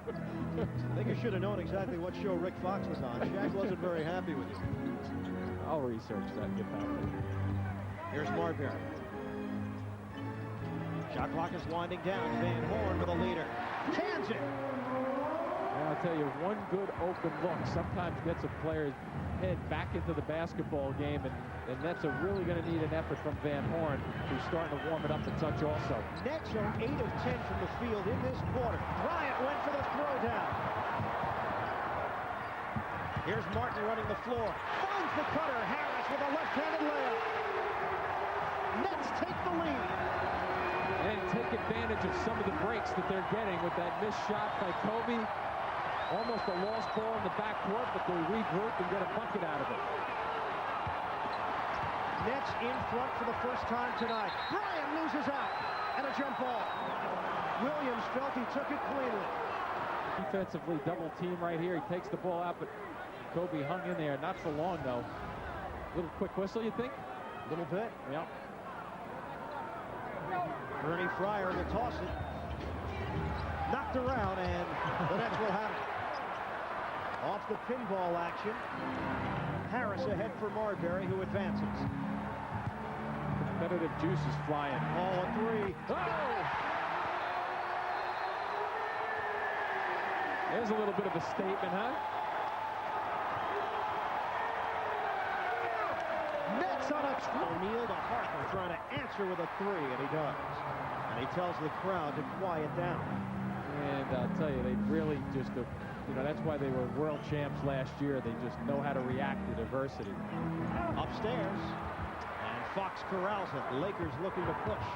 I think you should have known exactly what show Rick Fox was on. Shaq wasn't very happy with you. I'll research that and get back to you. Here's Marbury. Shot clock is winding down. Van Horn with a leader. Cans it. And I'll tell you, one good open look sometimes gets a player's head back into the basketball game, and Nets are really going to need an effort from Van Horn, who's starting to warm it up a touch also. Nets are 8 of 10 from the field in this quarter. Bryant went for the throwdown. Here's Martin running the floor. Finds the cutter. Harris with a left-handed layup. Nets take the lead. And take advantage of some of the breaks that they're getting with that missed shot by Kobe. Almost a lost ball in the backcourt, but they regroup and get a bucket out of it. Nets in front for the first time tonight. Bryant loses out. And a jump ball. Williams felt he took it cleanly. Defensively, double team right here. He takes the ball out, but Kobe hung in there. Not for long, though. Little quick whistle, you think? A little bit. Yep. Bernie Fryer will toss it. Knocked around, and the Nets will have it. Off the pinball action. Harris ahead for Marbury, who advances. Competitive juice is flying. Oh, a 3. Oh! There's a little bit of a statement, huh? Nets on a O'Neal to Harper trying to answer with a 3, and he does. And he tells the crowd to quiet down. And I'll tell you, they really just, you know, that's why they were world champs last year. They just know how to react to adversity. Upstairs, and Fox corrals it. Lakers looking to push.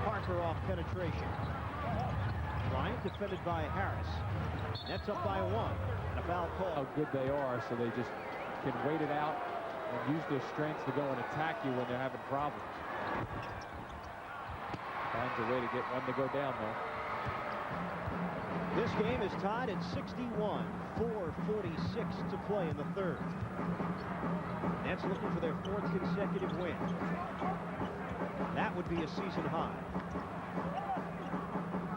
Harper off penetration. Bryant defended by Harris. Nets up by 1. And a foul call. How good they are, so they just can wait it out and use their strengths to go and attack you when they're having problems. Finds a way to get one to go down, though. This game is tied at 61. 4:46 to play in the third. Nets looking for their 4th consecutive win. That would be a season high.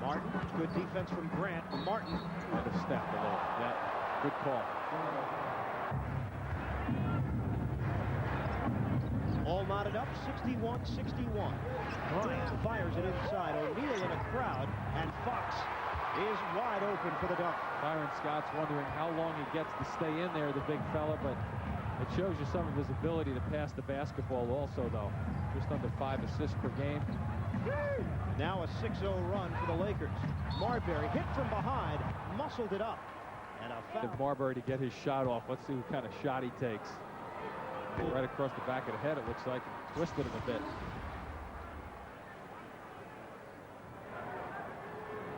Martin, good defense from Grant. Martin. Had to step a little. Yeah, good call. All knotted up, 61-61. Bryant fires it inside. O'Neal in a crowd, and Fox is wide open for the dunk. Byron Scott's wondering how long he gets to stay in there, the big fella, but it shows you some of his ability to pass the basketball also, though. Just under 5 assists per game. Now a 6-0 run for the Lakers. Marbury hit from behind, muscled it up, and a foul. Marbury to get his shot off. Let's see what kind of shot he takes. Right across the back of the head, it looks like. Twisted him a bit.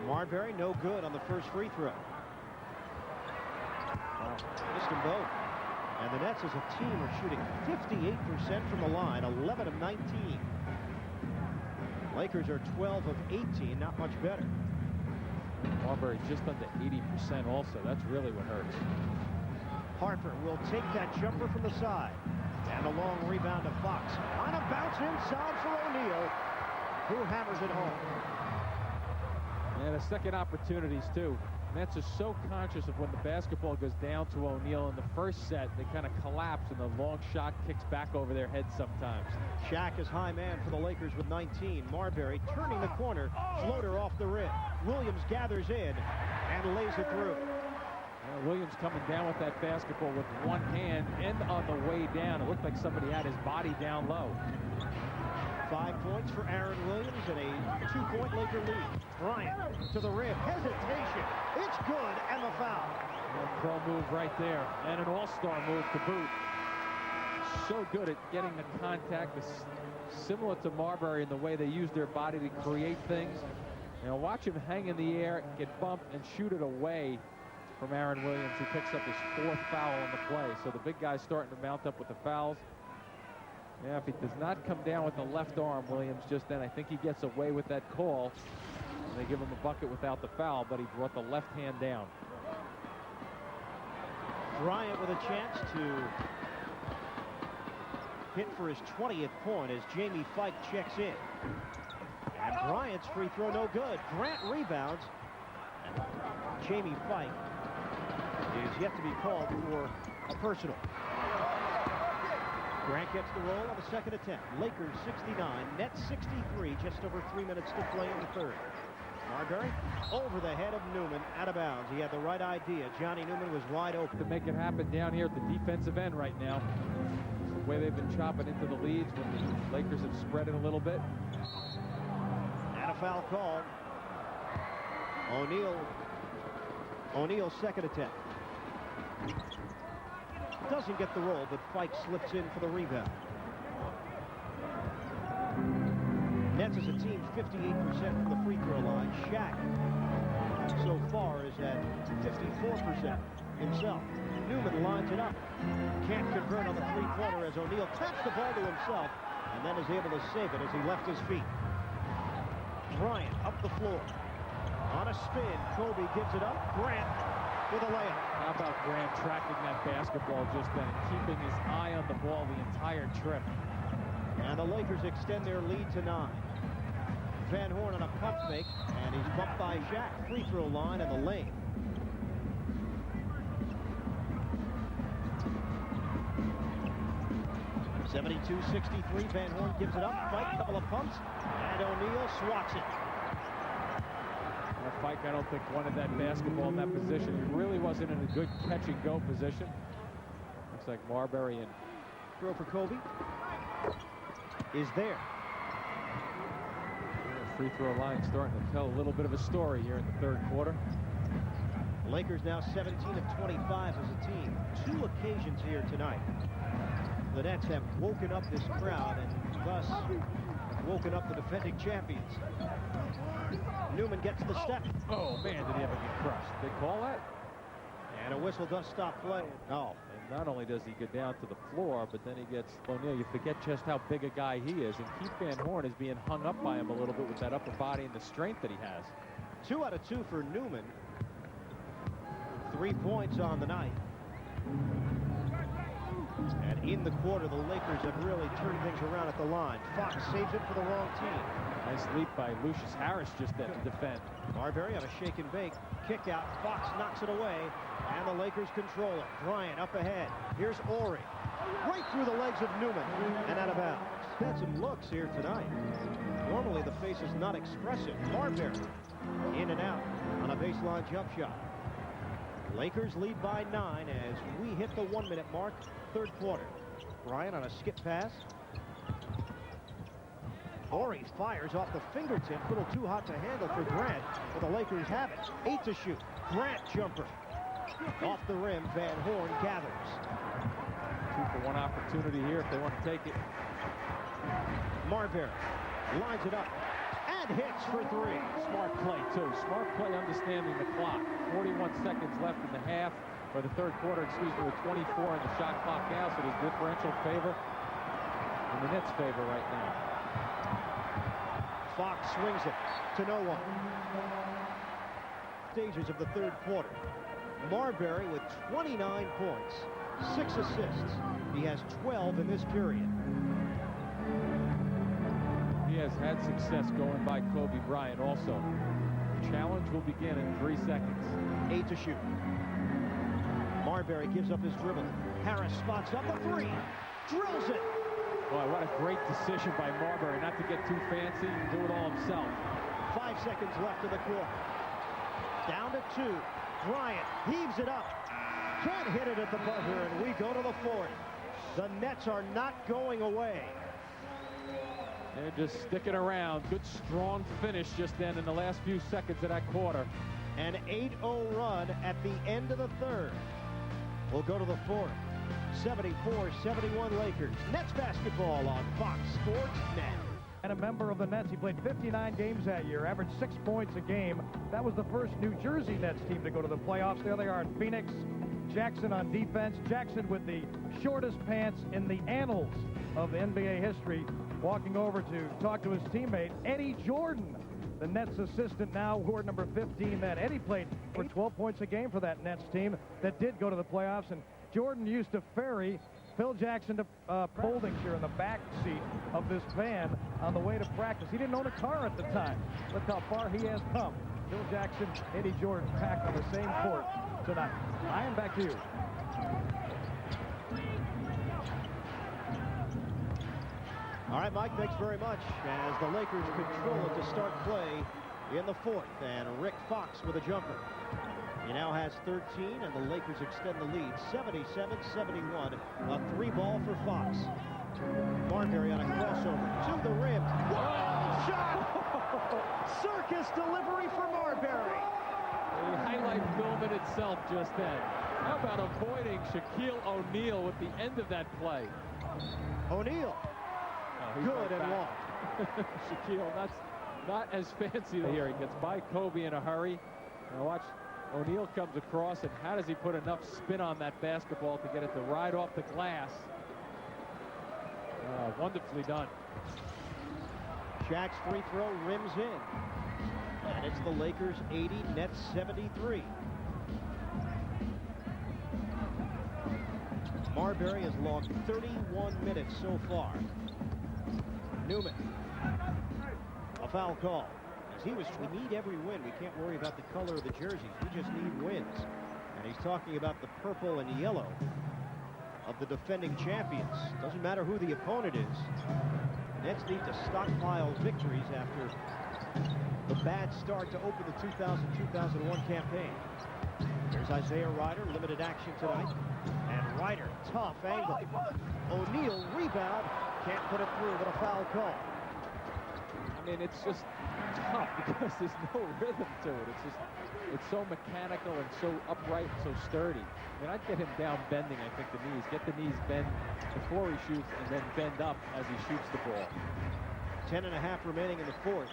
Marbury no good on the first free throw. Missed them both. And the Nets as a team are shooting 58% from the line, 11 of 19. Lakers are 12 of 18, not much better. Marbury just under 80% also. That's really what hurts. Harper will take that jumper from the side. And a long rebound to Fox. On a bounce inside for O'Neal, who hammers it home. And the second opportunities, too. Nets are so conscious of when the basketball goes down to O'Neal in the first set, they kind of collapse and the long shot kicks back over their heads sometimes. Shaq is high man for the Lakers with 19. Marbury turning the corner, floater off the rim. Williams gathers in and lays it through. Williams coming down with that basketball with one hand and on the way down. It looked like somebody had his body down low. 5 points for Aaron Williams and a 2-point Laker lead. Bryant to the rim. Hesitation. It's good, and the foul. A pro move right there, and an all-star move to boot. So good at getting the contact. Similar to Marbury in the way they use their body to create things. Now watch him hang in the air, get bumped, and shoot it away from Aaron Williams, who picks up his 4th foul on the play. So the big guy's starting to mount up with the fouls. Yeah, if he does not come down with the left arm, Williams, just then, I think he gets away with that call. And they give him a bucket without the foul, but he brought the left hand down. Bryant with a chance to hit for his 20th point as Jamie Fike checks in. And Bryant's free throw no good. Grant rebounds. And Jamie Fike is yet to be called for a personal. Grant gets the roll on the second attempt. Lakers 69, Nets 63, just over 3 minutes to play in the third. Marbury over the head of Newman, out of bounds. He had the right idea. Johnny Newman was wide open. To make it happen down here at the defensive end right now. It's the way they've been chopping into the leads when the Lakers have spread it a little bit. And a foul called. O'Neal's second attempt. Doesn't get the roll, but Fike slips in for the rebound. Nets as a team 58% from the free throw line. Shaq so far is at 54% himself. Newman lines it up. Can't convert on the three-pointer as O'Neal taps the ball to himself and then is able to save it as he left his feet. Bryant up the floor. On a spin, Kobe gives it up. Grant with a layup. How about Grant tracking that basketball just then, keeping his eye on the ball the entire trip. And the Lakers extend their lead to 9. Van Horn on a pump fake, and he's bumped by Shaq. Free throw line in the lane. (72-63). Van Horn gives it up. Fike, couple of pumps, and O'Neal swats it. Fike, I don't think, wanted that basketball in that position. He really wasn't in a good catch-and-go position. Looks like Marbury and throw for Kobe is there. free throw line starting to tell a little bit of a story here in the third quarter. Lakers now 17 of 25 as a team. 2 occasions here tonight. The Nets have woken up this crowd and thus have woken up the defending champions. Newman gets the step. Oh, man, did he ever get crushed? They call that? And a whistle does stop play. Oh. And not only does he get down to the floor, but then he gets O'Neal. You forget just how big a guy he is. And Keith Van Horn is being hung up by him a little bit with that upper body and the strength that he has. 2 out of 2 for Newman. 3 points on the night. And in the quarter, the Lakers have really turned things around at the line. Fox saves it for the wrong team. Nice leap by Lucius Harris just then to defend. Marbury on a shake and bake. Kick out. Fox knocks it away. And the Lakers control it. Bryant up ahead. Here's Ori. Right through the legs of Newman. And out of bounds. Had some looks here tonight. Normally the face is not expressive. Marbury in and out on a baseline jump shot. Lakers lead by 9 as we hit the 1-minute mark, third quarter. Bryant on a skip pass. Ori fires off the fingertip. A little too hot to handle for Grant, but the Lakers have it. 8 to shoot. Grant jumper. Off the rim, Van Horn gathers. 2 for 1 opportunity here if they want to take it. Marbury lines it up and hits for 3. Smart play, too. Smart play understanding the clock. 41 seconds left in the half, or the third quarter, excuse me, with 24 in the shot clock now, so there's differential favor in the Nets' favor right now. Fox swings it to no one. Stages of the third quarter. Marbury with 29 points, 6 assists. He has 12 in this period. He has had success going by Kobe Bryant also. The challenge will begin in 3 seconds. 8 to shoot. Marbury gives up his dribble. Harris spots up a 3. Drills it. Boy, what a great decision by Marbury not to get too fancy and do it all himself. 5 seconds left in the quarter. Down to 2. Bryant heaves it up. Can't hit it at the buzzer, and we go to the fourth. The Nets are not going away. They're just sticking around. Good, strong finish just then in the last few seconds of that quarter. An 8-0 run at the end of the third. We'll go to the fourth. 74-71 Lakers. Nets basketball on Fox Sports Net. And a member of the Nets. He played 59 games that year, averaged 6 points a game. That was the first New Jersey Nets team to go to the playoffs. There they are in Phoenix. Jackson on defense. Jackson with the shortest pants in the annals of NBA history, walking over to talk to his teammate, Eddie Jordan, the Nets assistant now, ward number 15 then. Eddie played for 12 points a game for that Nets team that did go to the playoffs, and Jordan used to ferry Phil Jackson to folding chair in the back seat of this van on the way to practice. He didn't own a car at the time. Look how far he has come. Phil Jackson, Eddie Jordan packed on the same court tonight. Ryan, back to you. All right, Mike, thanks very much. As the Lakers control it to start play in the fourth, and Rick Fox with a jumper. He now has 13, and the Lakers extend the lead, 77-71. A 3-ball for Fox. Marbury on a crossover to the rim. Whoa, shot! Circus delivery for Marbury. The highlight film in itself just then. How about avoiding Shaquille O'Neal with the end of that play? O'Neal. Good and long. Shaquille, that's not as fancy here. He gets by Kobe in a hurry. Now watch, O'Neal comes across, and how does he put enough spin on that basketball to get it to ride off the glass? Wonderfully done. Shaq's free throw rims in. And it's the Lakers 80, Nets 73. Marbury has logged 31 minutes so far. Newman. A foul call. As we need every win. We can't worry about the color of the jerseys. We just need wins. And he's talking about the purple and yellow of the defending champions. Doesn't matter who the opponent is. The Nets need to stockpile victories after the bad start to open the 2000-2001 campaign. There's Isaiah Ryder, limited action tonight. And Ryder, tough angle. O'Neal, rebound. Can't put it through, but a foul call. I mean, it's just tough because there's no rhythm to it. It's so mechanical and so upright and so sturdy. I mean, I'd get him down bending, I think, the knees. Get the knees bend before he shoots and then bend up as he shoots the ball. 10.5 remaining in the fourth.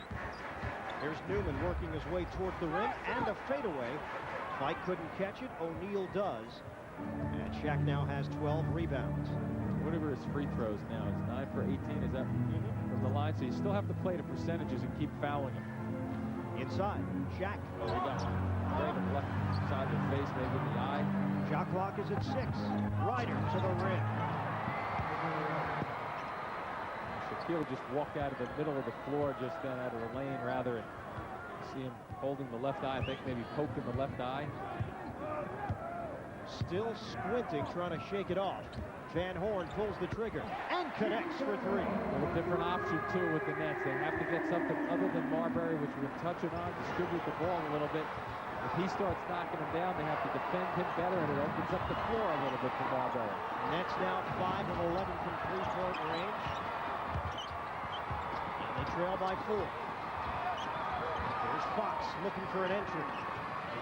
Here's Newman working his way toward the rim and a fadeaway. Mike couldn't catch it. O'Neal does. And Shaq now has 12 rebounds. Whatever his free throws now. It's 9 for 18. Is that from the line? So you still have to play the percentages and keep fouling him. Inside, Shaq. Oh, he got one. Right on the left side of the face, maybe in the eye. Shot clock is at 6. Ryder to the rim. Shaquille just walked out of the middle of the floor, just then out of the lane, rather, and see him holding the left eye. I think maybe poked in the left eye. Still squinting, trying to shake it off. Van Horn pulls the trigger and connects for 3. A little different option, too, with the Nets. They have to get something other than Marbury, which we've been touching on, distribute the ball a little bit. If he starts knocking him down, they have to defend him better, and it opens up the floor a little bit for Marbury. Nets now 5 of 11 from three-point range. And they trail by 4. There's Fox looking for an entry.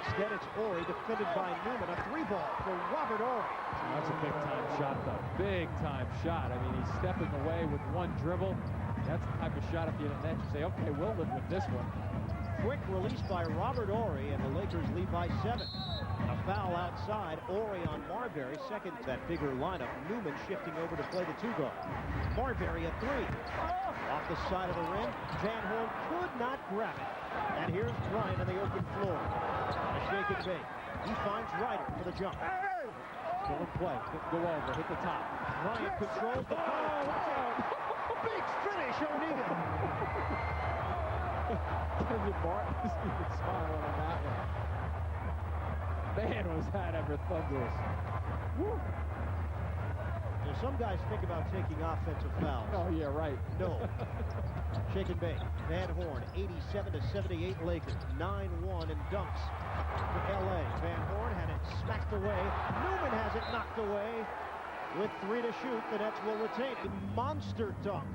Instead, it's Horry defended by Newman. A 3-ball for Robert Horry. That's a big-time shot, though. Big-time shot. I mean, he's stepping away with one dribble. That's the type of shot if you're the Nets, you say, okay, we'll live with this one. Quick release by Robert Horry, and the Lakers lead by 7. A foul outside. Horry on Marbury. Second to that bigger lineup. Newman shifting over to play the 2-guard. Marbury a 3. Off the side of the rim. Van Horn could not grab it. And here's Bryant on the open floor. A shake and bake. He finds Ryder for the jump. Go and play. Go over. Hit the top. Bryant controls the ball. Big finish, O'Neal. Kenyon Martin is even smiling on that one. Man, was that ever thunderous. Woo. Now, some guys think about taking offensive fouls. Oh, yeah, right. No. Shake and bake. Van Horn, 87-78 Lakers. 9-1 in dunks for L.A. Van Horn had it smacked away. Newman has it knocked away. With 3 to shoot, the Nets will retain. A monster dunk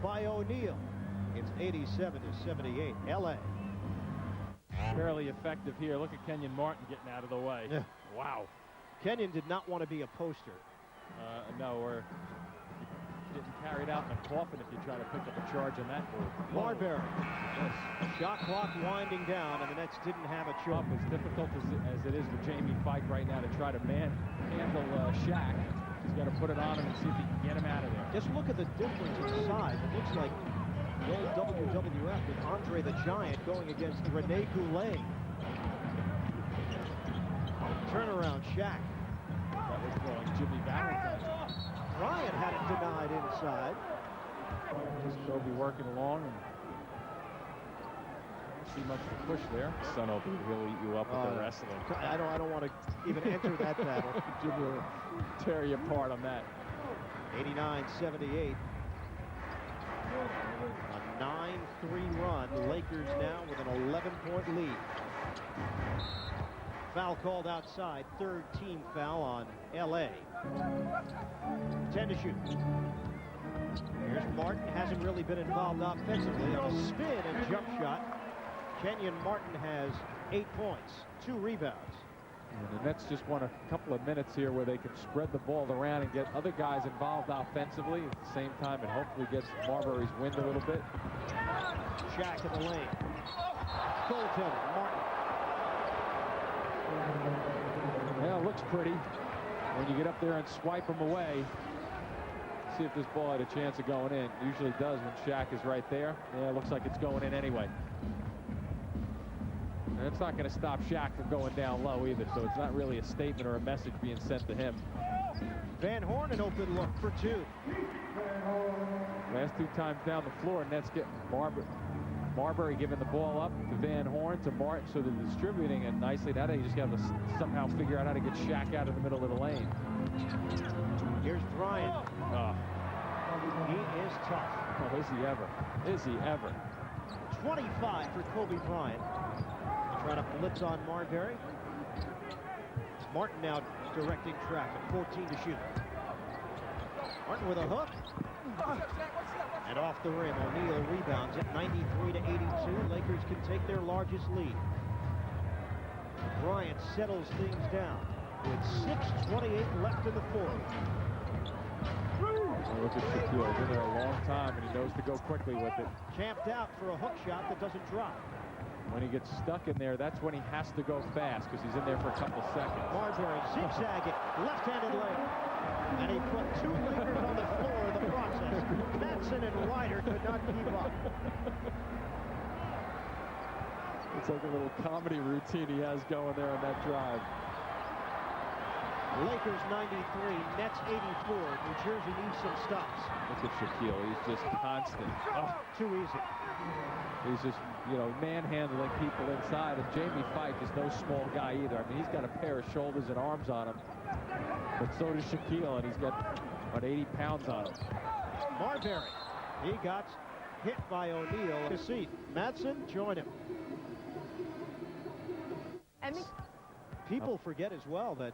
by O'Neal. It's 87-78 L.A. Fairly effective here. Look at Kenyon Martin getting out of the way. Yeah. Wow. Kenyon did not want to be a poster. No, or getting carried out in a coffin if you try to pick up a charge on that move. Marbury. Yes. Shot clock winding down, and the Nets didn't have a chance. As difficult as it is for Jamie Fike right now to try to handle Shaq. He's got to put it on him and see if he can get him out of there. Just look at the difference in size. It looks like the old WWF with Andre the Giant going against Rene Goulet. Turnaround Shaq. That was going Jimmy Valentine. Bryant had it denied inside. Just Kobe working along and don't see much of a push there. Son will he'll eat you up with the wrestling. I don't want to even enter that battle. Jimmy will tear you apart on that. 89-78. A 9-3 run. The Lakers now with an 11-point lead. Foul called outside. Third team foul on L.A. 10 to shoot. Here's Martin. Hasn't really been involved offensively. A spin and jump shot. Kenyon Martin has 8 points, 2 rebounds. And the Nets just want a couple of minutes here where they can spread the ball around and get other guys involved offensively at the same time, and hopefully gets Marbury's wind a little bit. Shaq in the lane. Goaltender, Martin. Yeah, it looks pretty. When you get up there and swipe them away, see if this ball had a chance of going in. It usually does when Shaq is right there. Yeah, it looks like it's going in anyway. And it's not going to stop Shaq from going down low either, so it's not really a statement or a message being sent to him. Van Horn an open look for 2. Last 2 times down the floor, Nets get Marbury giving the ball up to Van Horn, to Martin, so they're distributing it nicely. Now they just got to somehow figure out how to get Shaq out of the middle of the lane. Here's Bryant. He is tough. Oh, is he ever? Is he ever? 25 for Kobe Bryant. Trying to blitz on Marbury. Martin now directing traffic. 14 to shoot. Martin with a hook. And off the rim, O'Neal rebounds it 93-82. Lakers can take their largest lead. Bryant settles things down with 6:28 left in the fourth. Look at Shaquille. He's in there a long time, and he knows to go quickly with it. Camped out for a hook shot that doesn't drop. When he gets stuck in there, that's when he has to go fast, because he's in there for a couple seconds. Marbury zigzagging, left-handed layup. And he put two Lakers on the floor in the process. Matson and Ryder could not keep up. It's like a little comedy routine he has going there on that drive. Lakers 93, Nets 84. New Jersey needs some stops. Look at Shaquille. He's just constant. Oh, too easy. He's just, you know, manhandling people inside. And Jamie Fike is no small guy either. I mean, he's got a pair of shoulders and arms on him. But so does Shaquille, and he's got about 80 pounds on him. Marbury. He got hit by O'Neal. To seat. Matson, join him. People forget as well that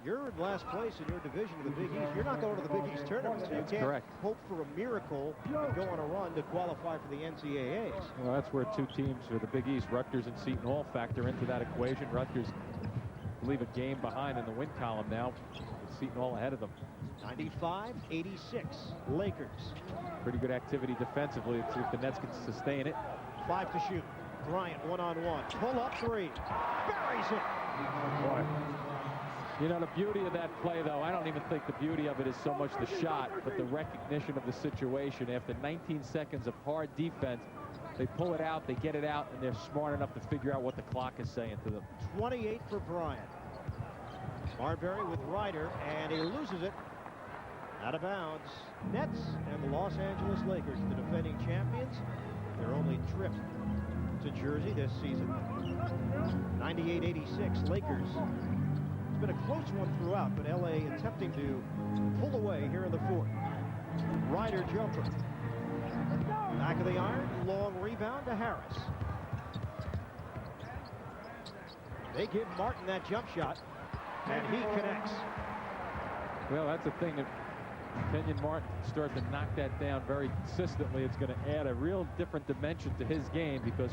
you're in last place in your division of the Big East. You're not going to the Big East tournament, so you can't correct. hope for a miracle and go on a run to qualify for the NCAAs. Well, that's where two teams for the Big East, Rutgers and Seton Hall, factor into that equation. Rutgers, I believe, a game behind in the win column now, with Seton Hall ahead of them. 95-86, Lakers. Pretty good activity defensively. Let's see if the Nets can sustain it. 5 to shoot. Bryant one-on-one. Pull-up three. Buries it. Boy. You know, the beauty of that play, though, I don't even think the beauty of it is so much the shot, but the recognition of the situation. After 19 seconds of hard defense, they pull it out, they get it out, and they're smart enough to figure out what the clock is saying to them. 28 for Bryant. Marbury with Ryder, and he loses it. Out of bounds. Nets and the Los Angeles Lakers, the defending champions. Their only trip to Jersey this season. 98-86, Lakers. It's been a close one throughout, but LA attempting to pull away here in the fourth. Ryder jumper. Back of the iron, long rebound to Harris. They give Martin that jump shot, and he connects. Well, that's the thing. If Kenyon Martin can start to knock that down very consistently, it's going to add a real different dimension to his game, because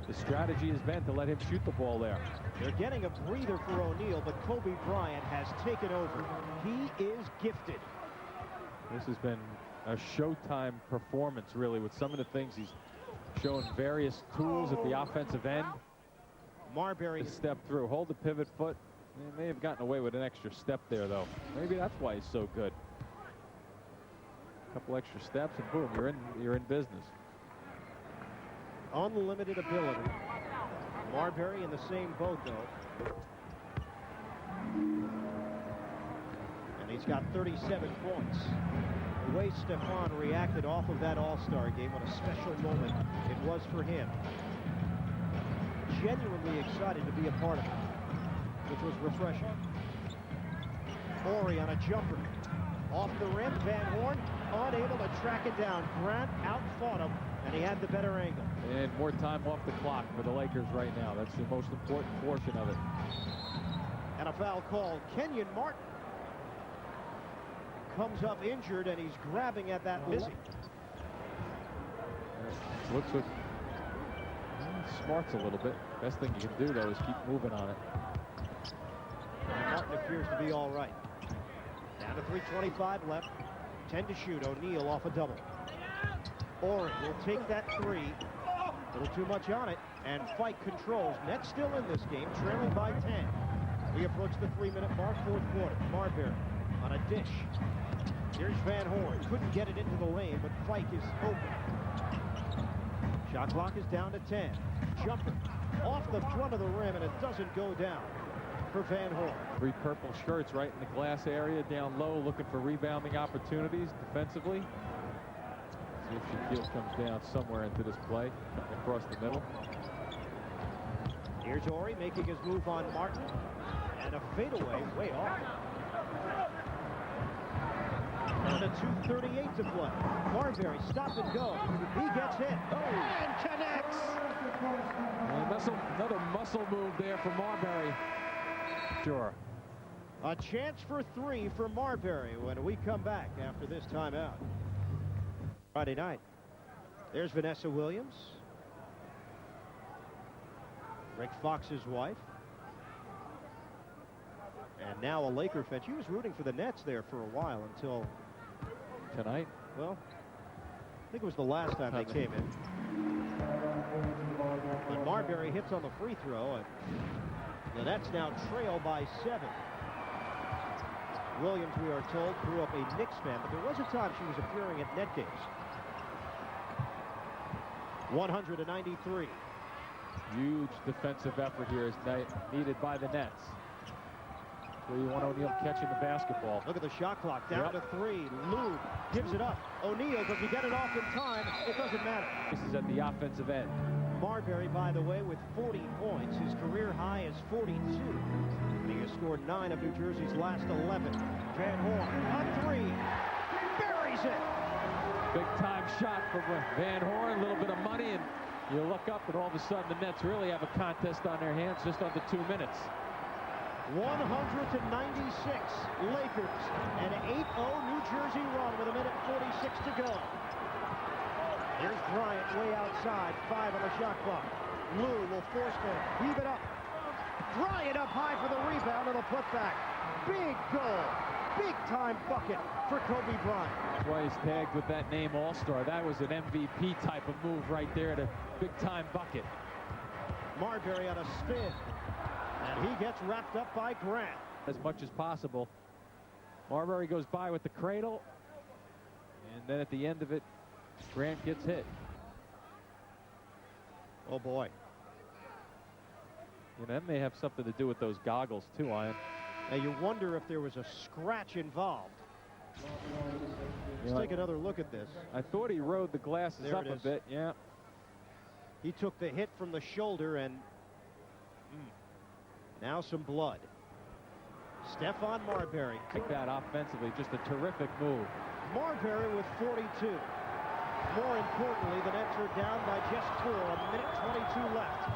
the strategy has been to let him shoot the ball there. They're getting a breather for O'Neal, but Kobe Bryant has taken over. He is gifted. This has been a Showtime performance, really, with some of the things he's shown, various tools at the offensive end. Marbury To step through, hold the pivot foot. They may have gotten away with an extra step there, though. Maybe that's why he's so good. A couple extra steps, and boom, you're in business. unlimited ability. Marbury in the same boat, though. And he's got 37 points. The way Stephon reacted off of that All-Star game, what a special moment it was for him. Genuinely excited to be a part of it, which was refreshing. Morey on a jumper. Off the rim, Van Horn unable to track it down. Grant outfought him, and he had the better angle. And more time off the clock for the Lakers right now. That's the most important portion of it. And a foul called. Kenyon Martin comes up injured, and he's grabbing at that missing. Looks like smarts a little bit. Best thing you can do, though, is keep moving on it. And Martin appears to be all right. Down to 3:25 left. 10 to shoot. O'Neal off a double. Oren will take that three. A little too much on it. And Fike controls. Nets still in this game, trailing by 10. We approach the 3-minute mark, fourth quarter. Marbury on a dish. Here's Van Horn. Couldn't get it into the lane, but Fike is open. Shot clock is down to 10. Jumper off the front of the rim, and it doesn't go down for Van Horn. 3 purple shirts right in the glass area, down low, looking for rebounding opportunities defensively. See if Shaquille comes down somewhere into this play, across the middle. Here's Ori making his move on Martin, and a fadeaway way off. And a 2:38 to play. Marbury stop and go. He gets hit. And connects. Another muscle move there for Marbury. Sure. A chance for 3 for Marbury when we come back after this timeout. Friday night. There's Vanessa Williams. Rick Fox's wife. And now a Laker fan. She was rooting for the Nets there for a while until tonight. Well, I think it was the last time they came in. But Marbury hits on the free throw, and the Nets now trail by 7. Williams, we are told, grew up a Knicks fan, but there was a time she was appearing at net games. 193. Huge defensive effort here is needed by the Nets. Where you want O'Neal catching the basketball. Look at the shot clock. Down to 3. Lou gives it up. O'Neal, does he get it off in time? It doesn't matter. This is at the offensive end. Marbury, by the way, with 40 points. His career high is 42. He has scored 9 of New Jersey's last 11. Van Horn, a 3. Buries it. Big time shot from Van Horn. A little bit of money, and you look up, and all of a sudden the Nets really have a contest on their hands just under 2 minutes. 100-96 Lakers. An 8-0 New Jersey run with 1:46 to go. Here's Bryant way outside. 5 on the shot clock. Lou will force to heave it up. Bryant up high for the rebound and the putback. Big goal. Big time bucket for Kobe Bryant. That's why he's tagged with that name All-Star. That was an MVP type of move right there, the big time bucket. Marbury on a spin. And he gets wrapped up by Grant. As much as possible. Marbury goes by with the cradle. And then at the end of it, Grant gets hit. Oh, boy. And that may have something to do with those goggles, too, Ian. Now, you wonder if there was a scratch involved. Let's take another look at this. I thought he rode the glasses there up a bit, yeah. He took the hit from the shoulder, and now some blood. Stephon Marbury. Take that offensively, just a terrific move. Marbury with 42. More importantly, the Nets are down by just 4. 1:22 left.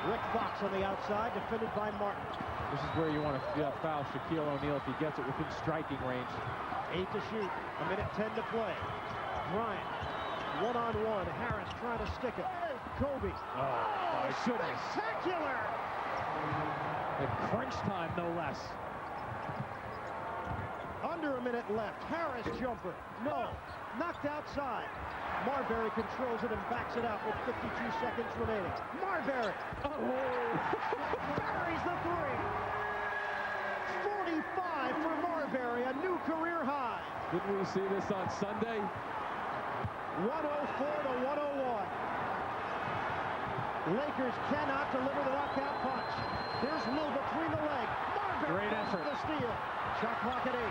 Rick Fox on the outside, defended by Martin. This is where you want to foul Shaquille O'Neal if he gets it within striking range. 8 to shoot. 1:10 to play. Bryant, one-on-one. Harris trying to stick it. Kobe. Oh, my goodness. Spectacular! At crunch time, no less. Under a minute left. Harris jumper. No. Knocked outside. Marbury controls it and backs it out with 52 seconds remaining. Marbury. Oh. Buries the 3. 45 for Marbury. A new career high. Didn't we see this on Sunday? 104 to 101. Lakers cannot deliver the knockout punch. There's Lou between the leg. Marbury. Great effort. The steal. Shot clock at 8.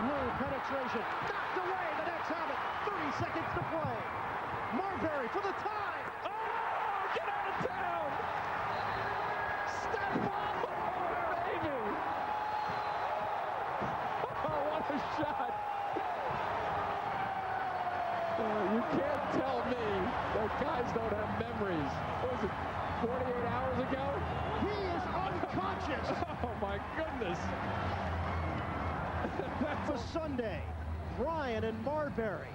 Lou penetration. Knocked away. The Nets have it. 30 seconds to play. Marbury for the tie. Oh, get out of town. Stephon Marbury, baby. Oh, what a shot. You can't tell me that guys don't have memories. What was it, 48 hours ago? He is unconscious. Oh, my goodness. For Sunday, Bryant and Marbury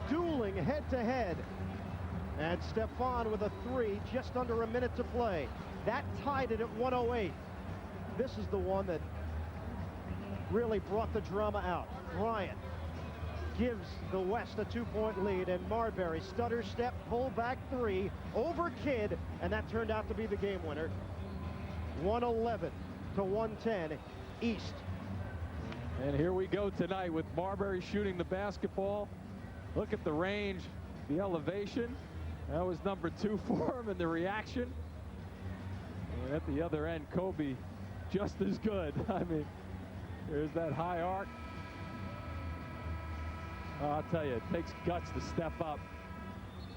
dueling head-to-head. And Stephon with a 3, just under a minute to play. That tied it at 108. This is the one that really brought the drama out. Bryant gives the West a 2-point lead, and Marbury stutter step, pull back 3 over Kidd, and that turned out to be the game winner. 111 to 110 East. And here we go tonight with Marbury shooting the basketball. Look at the range, the elevation. That was number 2 for him, and the reaction. And at the other end, Kobe just as good. I mean, there's that high arc. Oh, I'll tell you, it takes guts to step up.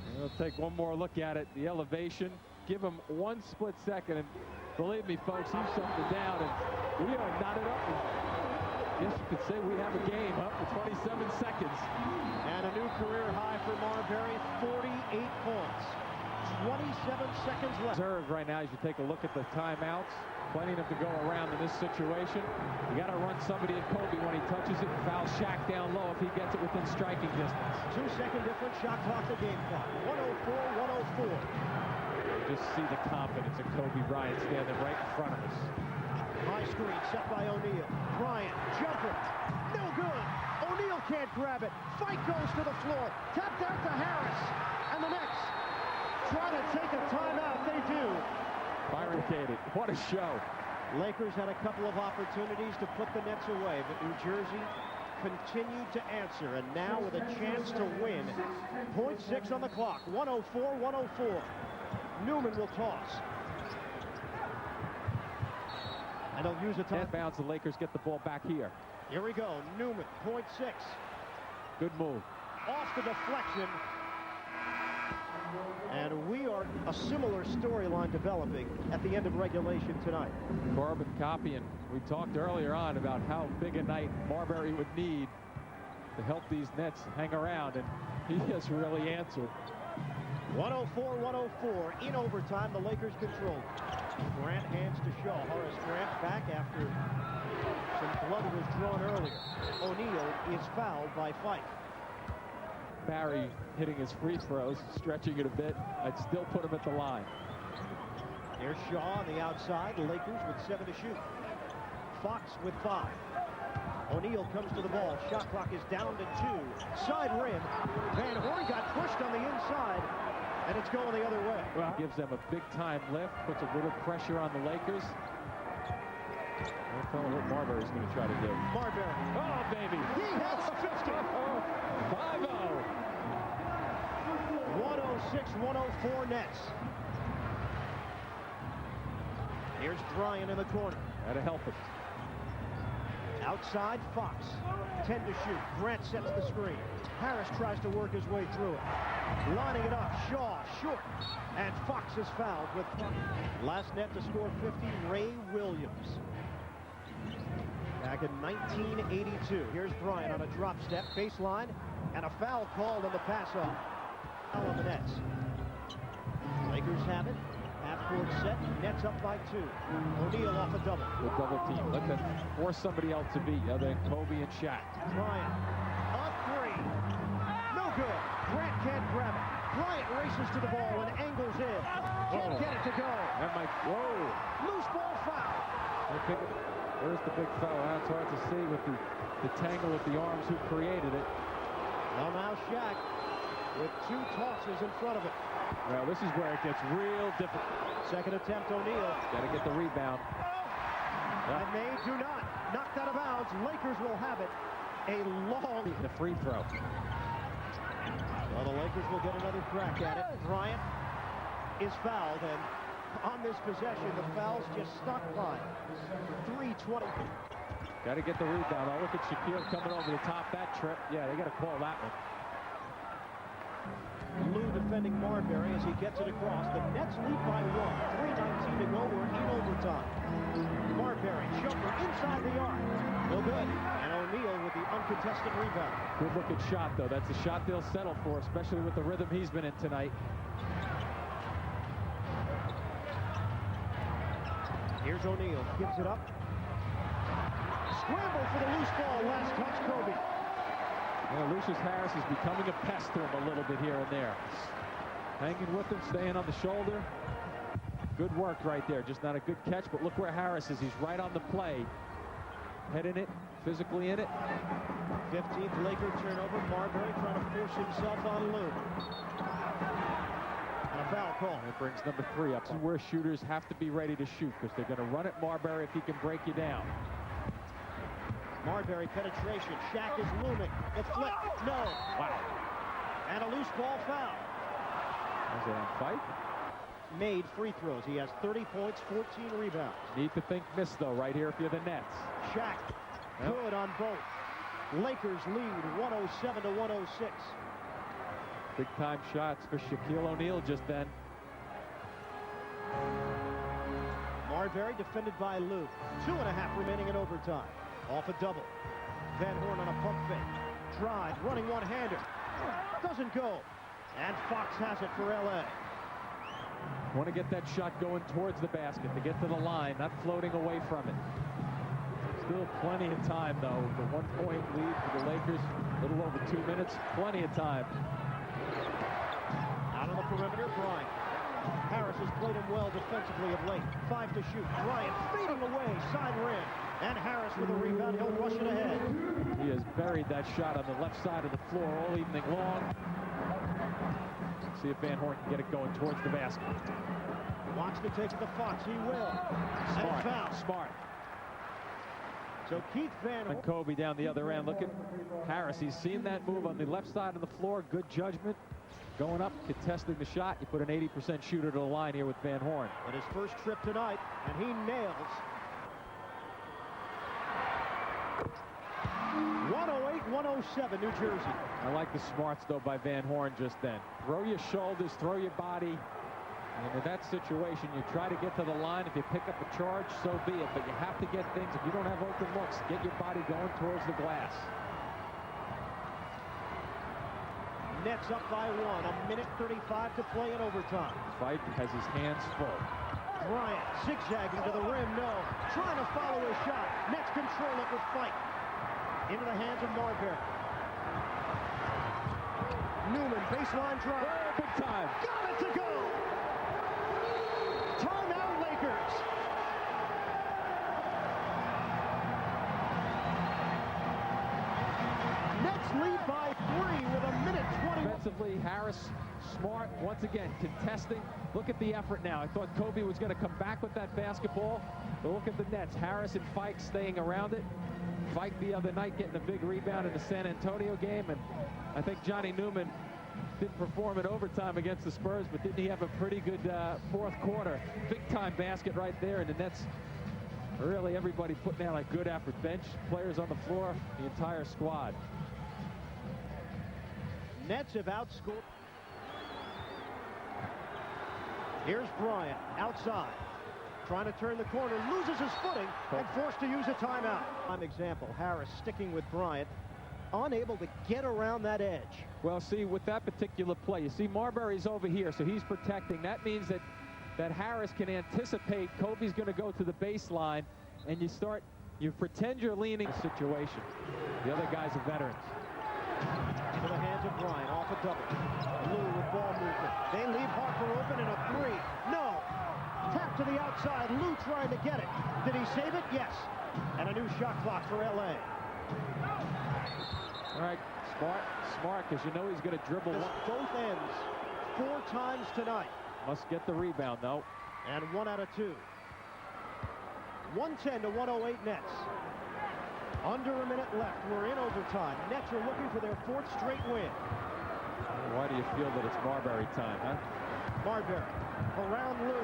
And we'll take one more look at it, the elevation. Give him 1 split second, and believe me, folks, he's something down, and we are knotted up. I guess you could say we have a game up for 27 seconds. And a new career high for Marbury, 48 points. 27 seconds left. Reserved right now as you take a look at the timeouts. Plenty of them to go around in this situation. You got to run somebody at Kobe when he touches it and foul Shaq down low if he gets it within striking distance. 2-second difference, shot clock, the game clock. 104, 104. You just see the confidence of Kobe Bryant standing right in front of us. High screen set by O'Neal. Bryant, jumper, no good. O'Neal can't grab it. Fight goes to the floor. Tapped out to Harris. And the Nets try to take a timeout. They do. Barricaded. What a show. Lakers had a couple of opportunities to put the Nets away, but New Jersey continued to answer, and now with a chance to win. 0.6 on the clock. 104, 104. Newman will toss. And they'll use a time. Bounds. The Lakers get the ball back here. Here we go. Newman, 0.6. Good move. Off the deflection. And we are a similar storyline developing at the end of regulation tonight. Carbon copy, and we talked earlier on about how big a night Marbury would need to help these Nets hang around, and he has really answered. 104, 104. In overtime, the Lakers control. Grant hands to Shaw. Horace Grant back after some blood was drawn earlier. O'Neal is fouled by Fife. Barry hitting his free throws, stretching it a bit. I'd still put him at the line. There's Shaw on the outside. The Lakers with 7 to shoot. Fox with 5. O'Neal comes to the ball. Shot clock is down to 2. Side rim. Van Horn got pushed on the inside, and it's going the other way. Well, gives them a big-time lift, puts a little pressure on the Lakers. I don't know what Marbury's going to try to do. Marbury. Oh, baby. He has 50. 5-0. 106, 104 Nets. Here's Bryant in the corner. That'll help us. Outside, Fox. 10 to shoot. Grant sets the screen. Harris tries to work his way through it. Lining it up. Shaw, short. And Fox is fouled with last net to score 50, Ray Williams. Back in 1982. Here's Bryant on a drop step, baseline, and a foul called on the pass off. Foul on the Nets. Lakers have it. Half-court set. Nets up by 2. O'Neal off a double. The double team. Let them force somebody else to beat, other than Kobe and Shaq. Bryant. A 3. No good. Grant can't grab it. Bryant races to the ball and angles in. Can't get it to go. That might. Whoa. Loose ball foul. Where's the big foul? It's hard to see with the tangle with the arms who created it. Well, now Shaq with 2 tosses in front of it. Well, this is where it gets real difficult. Second attempt, O'Neal. Got to get the rebound. And they do not. Knocked out of bounds. Lakers will have it. A long. The free throw. Well, the Lakers will get another crack at it. Bryant is fouled, and on this possession, the fouls just stockpile. 3:20. Got to get the rebound. Oh, look at Shaquille coming over the top that trip. Yeah, they got to call that one. Lou defending Marbury as he gets it across. The Nets lead by 1. 3:19 to go. We're in overtime. Marbury, jumper inside the arc. No good. And O'Neal with the uncontested rebound. Good looking shot, though. That's a shot they'll settle for, especially with the rhythm he's been in tonight. Here's O'Neal. Gives it up. Scramble for the loose ball. Last touch, Kobe. Well, Lucius Harris is becoming a pest to him a little bit here and there. Hanging with him, staying on the shoulder. Good work right there. Just not a good catch, but look where Harris is. He's right on the play. Head in it, physically in it. 15th Laker turnover. Marbury trying to force himself on Lou. And a foul call. And it brings number 3 up. This is where shooters have to be ready to shoot, because they're going to run at Marbury if he can break you down. Marbury penetration. Shaq is looming. The flip. No. Wow. And a loose ball foul. Is it on Fife? Made free throws. He has 30 points, 14 rebounds. Need to think miss, though, right here if you're the Nets. Shaq, good on both. Lakers lead 107 to 106. Big-time shots for Shaquille O'Neal just then. Marbury defended by Lou. 2.5 remaining in overtime. Off a double. Van Horn on a pump fake. Drive, running one-hander. Doesn't go. And Fox has it for L.A. Want to get that shot going towards the basket to get to the line, not floating away from it. Still plenty of time, though. The 1-point lead for the Lakers, a little over 2 minutes. Plenty of time. Out on the perimeter, Bryant. Harris has played him well defensively of late. 5 to shoot. Bryant fading away, side rim. And Harris with a rebound. He'll rush it ahead. He has buried that shot on the left side of the floor all evening long. See if Van Horn can get it going towards the basket. Wants to take it to Fox. He will. Smart. And foul. Smart. So Keith Van Horn. And Kobe down the other end. Look at Harris. He's seen that move on the left side of the floor. Good judgment. Going up, contesting the shot. You put an 80% shooter to the line here with Van Horn. On his first trip tonight, and he nails. 108-107, New Jersey. I like the smarts, though, by Van Horn just then. Throw your shoulders, throw your body. And in that situation, you try to get to the line. If you pick up a charge, so be it. But you have to get things, if you don't have open looks, get your body going towards the glass. Nets up by 1. 1:35 to play in overtime. Fight has his hands full. Bryant zigzagging to the rim. No. Trying to follow his shot. Nets control it with Fight. Into the hands of Marbury. Newman, baseline drive. Oh, big time. Got it to go. Timeout, Lakers. Nets lead by 3 with 1:20. Defensively, Harris smart once again, contesting. Look at the effort now. I thought Kobe was going to come back with that basketball, but look at the Nets. Harris and Fike staying around it. Fike the other night getting a big rebound in the San Antonio game, and I think Johnny Newman didn't perform in overtime against the Spurs, but didn't he have a pretty good fourth quarter? Big time basket right there, and the Nets, really everybody putting out a good effort. Bench players on the floor, the entire squad. Nets have outscored. Here's Bryant outside. Trying to turn the corner, loses his footing, and forced to use a timeout. Example, Harris sticking with Bryant, unable to get around that edge. Well, see, with that particular play, you see Marbury's over here, so he's protecting. That means that Harris can anticipate Kobe's going to go to the baseline, and you pretend you're leaning the situation. The other guys are veterans. Into the hands of Bryant, off a double. Lou with ball movement. They leave Harper open in a 3. No! Tap to the outside. Lou trying to get it. Did he save it? Yes. And a new shot clock for L.A. All right, smart, because you know he's going to dribble. Both ends 4 times tonight. Must get the rebound, though. And 1 out of 2. 110 to 108 Nets. Under a minute left. We're in overtime. Nets are looking for their 4th straight win. Why do you feel that it's Marbury time, huh? Marbury around Lou.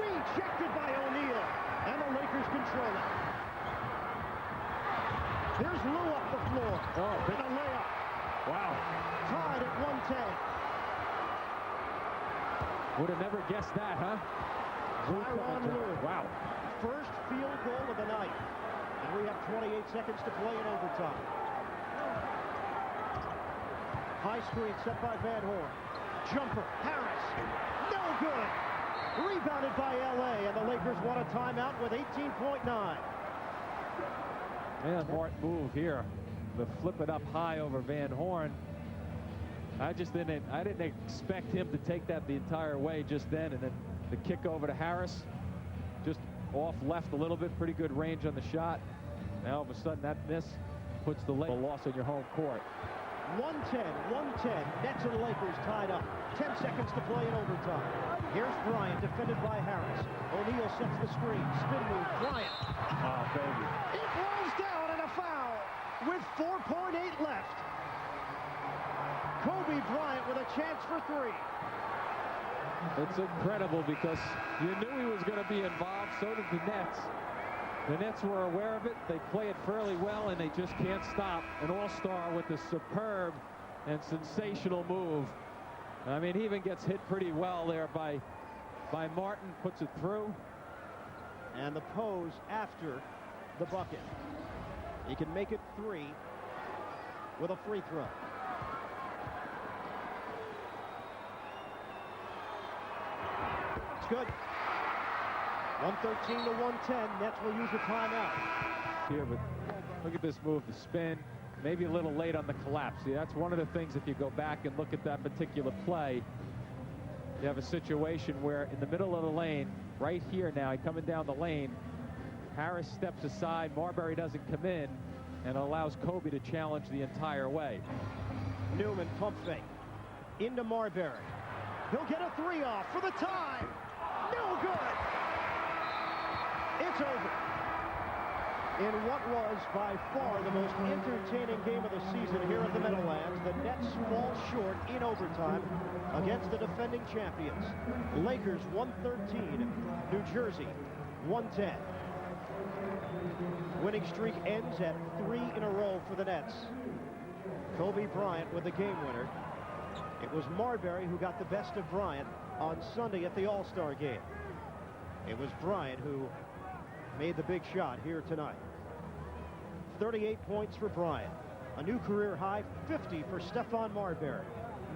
Rejected by O'Neal. And the Lakers control it. Here's Lou up the floor. Oh, and a layup. Wow. Tied at 110. Would have never guessed that, huh? Lou. Wow. First field goal of the night. And we have 28 seconds to play in overtime. High screen set by Van Horn. Jumper. Harris. No good. Rebounded by L.A. and the Lakers want a timeout with 18.9. Man, Martin move here. The flip it up high over Van Horn. I didn't expect him to take that the entire way just then, and then the kick over to Harris. Just off left a little bit, pretty good range on the shot. Now all of a sudden that miss puts the loss on your home court. 110. Nets and Lakers tied up. 10 seconds to play in overtime. Here's Bryant, defended by Harris. O'Neal sets the screen. Spin move. Bryant. Oh, baby. It rolls down and a foul with 4.8 left. Kobe Bryant with a chance for 3. It's incredible because you knew he was going to be involved. So did the Nets. The Nets were aware of it. They play it fairly well, and they just can't stop. An all-star with a superb and sensational move. I mean, he even gets hit pretty well there by Martin, puts it through. And the pose after the bucket. He can make it 3 with a free throw. . 1 good. 113 to 110. Nets will use a timeout. Here, but look at this move, the spin. Maybe a little late on the collapse. See, that's one of the things, if you go back and look at that particular play, you have a situation where in the middle of the lane, right here now, coming down the lane, Harris steps aside, Marbury doesn't come in, and allows Kobe to challenge the entire way. Newman pump fake. Into Marbury. He'll get a three off for the tie. No good. It's over. In what was by far the most entertaining game of the season here at the Meadowlands, the Nets fall short in overtime against the defending champions. Lakers 113, New Jersey 110. Winning streak ends at 3 in a row for the Nets. Kobe Bryant with the game winner. It was Marbury who got the best of Bryant on Sunday at the All-Star game. It was Bryant who made the big shot here tonight. 38 points for Bryant. A new career high, 50 for Stephon Marbury.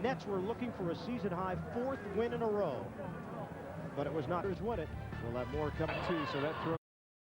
Nets were looking for a season high 4th win in a row. But it was not his win it. We'll have more coming too, so that throws